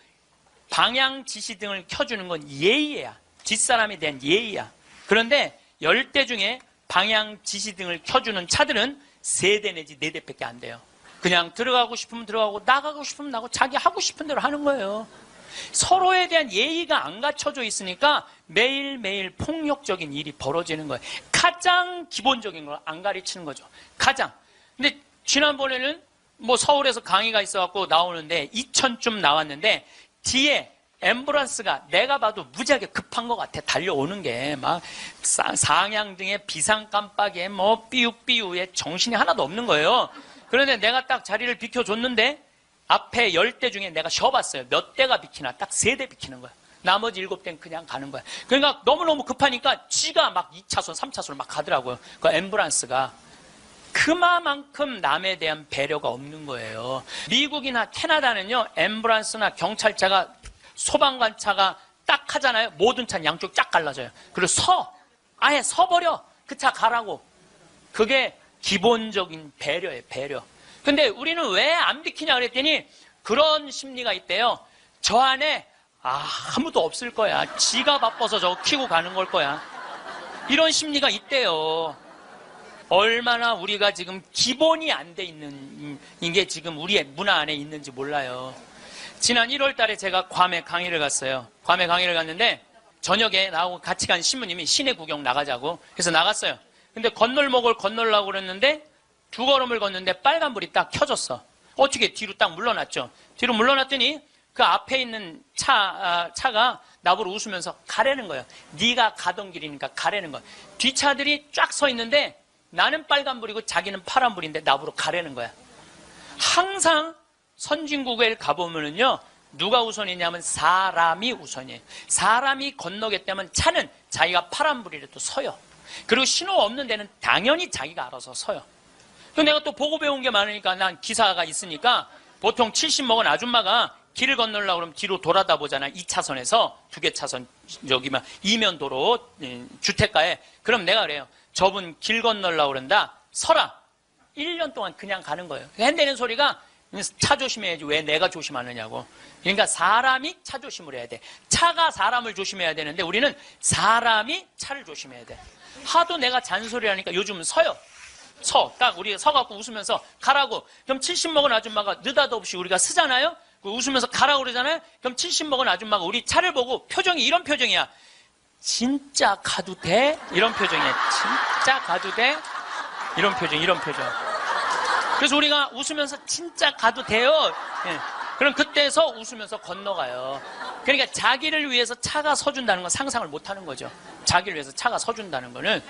방향 지시등을 켜주는 건 예의야. 뒷사람에 대한 예의야. 그런데 10대 중에 방향 지시등을 켜주는 차들은 3대 내지 4대밖에 안 돼요. 그냥 들어가고 싶으면 들어가고 나가고 싶으면 나가고 자기 하고 싶은 대로 하는 거예요. 서로에 대한 예의가 안 갖춰져 있으니까 매일매일 폭력적인 일이 벌어지는 거예요. 가장 기본적인 걸 안 가르치는 거죠. 가장. 근데 지난번에는 뭐 서울에서 강의가 있어갖고 나오는데 2000쯤 나왔는데 뒤에 앰뷸런스가 내가 봐도 무지하게 급한 것 같아. 달려오는 게 막 상향등에 비상 깜빡이에 뭐 삐우삐우에 정신이 하나도 없는 거예요. 그런데 내가 딱 자리를 비켜줬는데 앞에 10대 중에 내가 쉬어봤어요. 몇 대가 비키나 딱 3대 비키는 거야. 나머지 7대는 그냥 가는 거야. 그러니까 너무너무 급하니까 지가 막 2차선 3차선으로 막 가더라고요. 그 앰뷸런스가. 그만큼 남에 대한 배려가 없는 거예요. 미국이나 캐나다는요 앰뷸런스나 경찰차가 소방관차가 딱 하잖아요. 모든 차는 양쪽 쫙 갈라져요. 그리고 아예 서버려. 그 차 가라고. 그게 기본적인 배려예요. 배려. 근데 우리는 왜 안 비키냐 그랬더니 그런 심리가 있대요. 저 안에 아무도 없을 거야. 지가 바빠서 저거 키고 가는 걸 거야. 이런 심리가 있대요. 얼마나 우리가 지금 기본이 안 돼 있는 게 지금 우리의 문화 안에 있는지 몰라요. 지난 1월 달에 제가 괌에 강의를 갔어요. 괌에 강의를 갔는데 저녁에 나하고 같이 간 신부님이 시내 구경 나가자고 해서 나갔어요. 근데 건널목을 건너려고 그랬는데 두 걸음을 걷는데 빨간불이 딱 켜졌어. 어떻게 뒤로 딱 물러났죠. 뒤로 물러났더니 그 앞에 있는 차가 나보고 웃으면서 가라는 거예요. 네가 가던 길이니까 가라는 거야. 뒷차들이 쫙 서 있는데 나는 빨간불이고 자기는 파란불인데 나보고 가라는 거야. 항상 선진국에 가보면은요, 누가 우선이냐면 사람이 우선이에요. 사람이 건너겠다면 차는 자기가 파란불이라도 서요. 그리고 신호 없는 데는 당연히 자기가 알아서 서요. 내가 또 보고 배운 게 많으니까 난 기사가 있으니까 보통 70 먹은 아줌마가 길을 건너려고 그러면 뒤로 돌아다 보잖아. 2차선에서 2개 차선 여기만 이면도로 주택가에. 그럼 내가 그래요. 저분 길 건너려고 그런다. 서라. 1년 동안 그냥 가는 거예요. 핸대는 소리가 차 조심해야지 왜 내가 조심하느냐고. 그러니까 사람이 차 조심을 해야 돼. 차가 사람을 조심해야 되는데 우리는 사람이 차를 조심해야 돼. 하도 내가 잔소리하니까 요즘은 서요. 딱 우리가 서갖고 웃으면서 가라고. 그럼 70 먹은 아줌마가 느닷없이 없이 우리가 쓰잖아요. 웃으면서 가라고 그러잖아요. 그럼 70 먹은 아줌마가 우리 차를 보고 표정이 이런 표정이야. 진짜 가도 돼? 이런 표정이야. 진짜 가도 돼? 이런 표정. 그래서 우리가 웃으면서 진짜 가도 돼요? 예. 그럼 그때서 웃으면서 건너가요. 그러니까 자기를 위해서 차가 서준다는 건 상상을 못 하는 거죠. 자기를 위해서 차가 서준다는 거는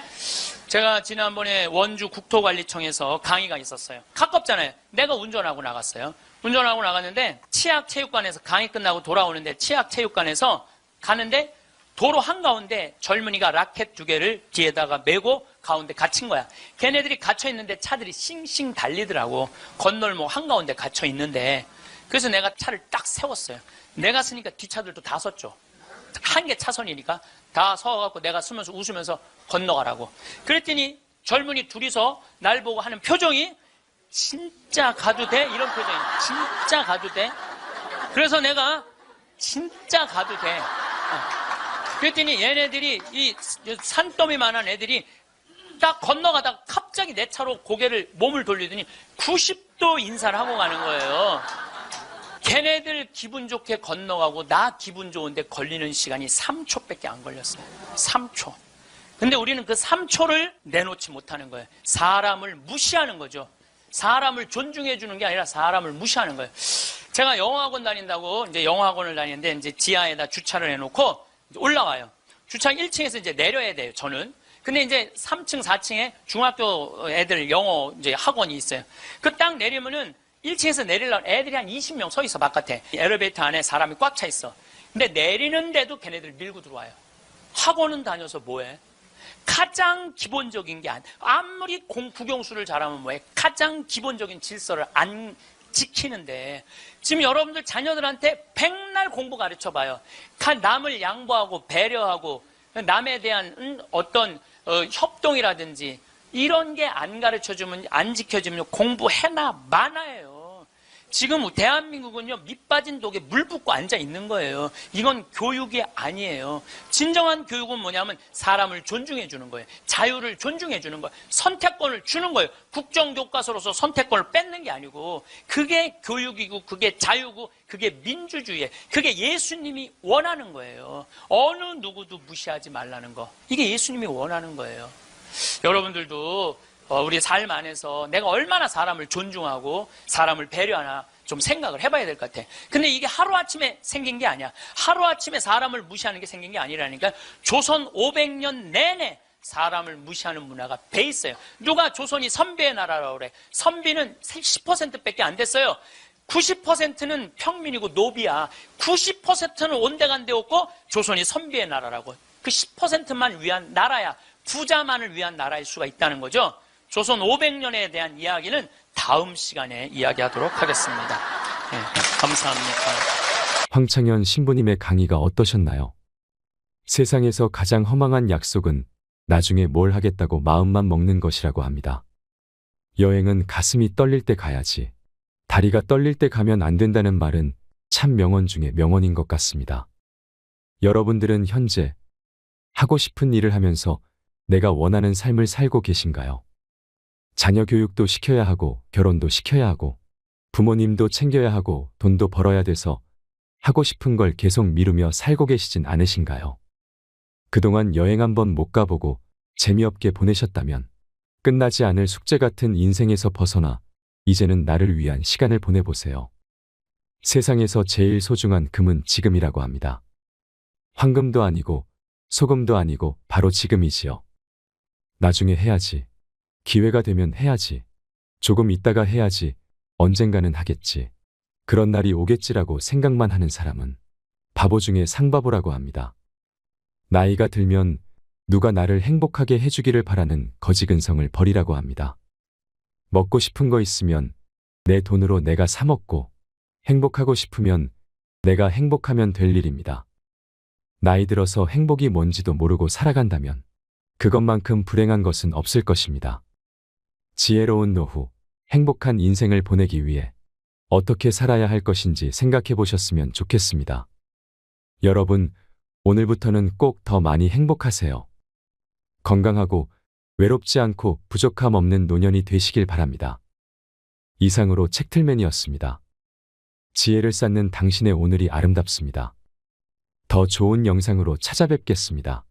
제가 지난번에 원주 국토관리청에서 강의가 있었어요. 가깝잖아요. 내가 운전하고 나갔어요. 운전하고 나갔는데 치악체육관에서 강의 끝나고 돌아오는데 치악체육관에서 가는데 도로 한가운데 젊은이가 라켓 2개를 뒤에다가 메고 가운데 갇힌 거야. 걔네들이 갇혀있는데 차들이 싱싱 달리더라고. 건널목 한가운데 갇혀있는데. 그래서 내가 차를 딱 세웠어요. 내가 쓰니까 뒷차들도 다 섰죠. 한 개 차선이니까 다 서갖고 내가 쓰면서 웃으면서 건너가라고. 그랬더니 젊은이 둘이서 날 보고 하는 표정이 진짜 가도 돼? 이런 표정이에요. 진짜 가도 돼? 그래서 내가 진짜 가도 돼. 그랬더니 얘네들이 이 산더미만한 애들이 딱 건너가다가 갑자기 내 차로 몸을 돌리더니 90도 인사를 하고 가는 거예요. 걔네들 기분 좋게 건너가고 나 기분 좋은데 걸리는 시간이 3초밖에 안 걸렸어요. 3초. 근데 우리는 그 3초를 내놓지 못하는 거예요. 사람을 무시하는 거죠. 사람을 존중해 주는 게 아니라 사람을 무시하는 거예요. 제가 영어학원 다닌다고 이제 영어학원을 다니는데 이제 지하에다 주차를 해놓고 올라와요. 주차 1층에서 이제 내려야 돼요, 저는. 근데 이제 3층, 4층에 중학교 애들 영어 이제 학원이 있어요. 그 딱 내리면은 1층에서 내리려면 애들이 한 20명 서 있어, 바깥에. 엘리베이터 안에 사람이 꽉 차 있어. 근데 내리는데도 걔네들 밀고 들어와요. 학원은 다녀서 뭐해? 가장 기본적인 게 아무리 국영수를 잘하면 뭐해? 가장 기본적인 질서를 안 지키는데 지금 여러분들 자녀들한테 백날 공부 가르쳐봐요. 남을 양보하고 배려하고 남에 대한 어떤 협동이라든지 이런 게 안 가르쳐주면 안 지켜주면 공부해나 마나예요. 지금 대한민국은요 밑빠진 독에 물 붓고 앉아 있는 거예요. 이건 교육이 아니에요. 진정한 교육은 뭐냐면 사람을 존중해 주는 거예요. 자유를 존중해 주는 거예요. 선택권을 주는 거예요. 국정교과서로서 선택권을 뺏는 게 아니고 그게 교육이고 그게 자유고 그게 민주주의예요. 그게 예수님이 원하는 거예요. 어느 누구도 무시하지 말라는 거. 이게 예수님이 원하는 거예요. 여러분들도 우리 삶 안에서 내가 얼마나 사람을 존중하고 사람을 배려하나 좀 생각을 해봐야 될 것 같아. 근데 이게 하루아침에 생긴 게 아니야. 하루아침에 사람을 무시하는 게 생긴 게 아니라니까. 조선 500년 내내 사람을 무시하는 문화가 배 있어요. 누가 조선이 선비의 나라라고 그래. 선비는 10%밖에 안 됐어요. 90%는 평민이고 노비야. 90%는 온데간데 없고 조선이 선비의 나라라고. 그 10%만 위한 나라야. 부자만을 위한 나라일 수가 있다는 거죠. 조선 500년에 대한 이야기는 다음 시간에 이야기하도록 하겠습니다. 네, 감사합니다. 황창현 신부님의 강의가 어떠셨나요? 세상에서 가장 허망한 약속은 나중에 뭘 하겠다고 마음만 먹는 것이라고 합니다. 여행은 가슴이 떨릴 때 가야지. 다리가 떨릴 때 가면 안 된다는 말은 참 명언 중에 명언인 것 같습니다. 여러분들은 현재 하고 싶은 일을 하면서 내가 원하는 삶을 살고 계신가요? 자녀 교육도 시켜야 하고 결혼도 시켜야 하고 부모님도 챙겨야 하고 돈도 벌어야 돼서 하고 싶은 걸 계속 미루며 살고 계시진 않으신가요? 그동안 여행 한번 못 가보고 재미없게 보내셨다면 끝나지 않을 숙제 같은 인생에서 벗어나 이제는 나를 위한 시간을 보내보세요. 세상에서 제일 소중한 금은 지금이라고 합니다. 황금도 아니고 소금도 아니고 바로 지금이지요. 나중에 해야지. 기회가 되면 해야지. 조금 있다가 해야지. 언젠가는 하겠지. 그런 날이 오겠지라고 생각만 하는 사람은 바보 중에 상바보라고 합니다. 나이가 들면 누가 나를 행복하게 해주기를 바라는 거지근성을 버리라고 합니다. 먹고 싶은 거 있으면 내 돈으로 내가 사 먹고 행복하고 싶으면 내가 행복하면 될 일입니다. 나이 들어서 행복이 뭔지도 모르고 살아간다면 그것만큼 불행한 것은 없을 것입니다. 지혜로운 노후, 행복한 인생을 보내기 위해 어떻게 살아야 할 것인지 생각해 보셨으면 좋겠습니다. 여러분, 오늘부터는 꼭 더 많이 행복하세요. 건강하고 외롭지 않고 부족함 없는 노년이 되시길 바랍니다. 이상으로 책틀맨이었습니다. 지혜를 쌓는 당신의 오늘이 아름답습니다. 더 좋은 영상으로 찾아뵙겠습니다.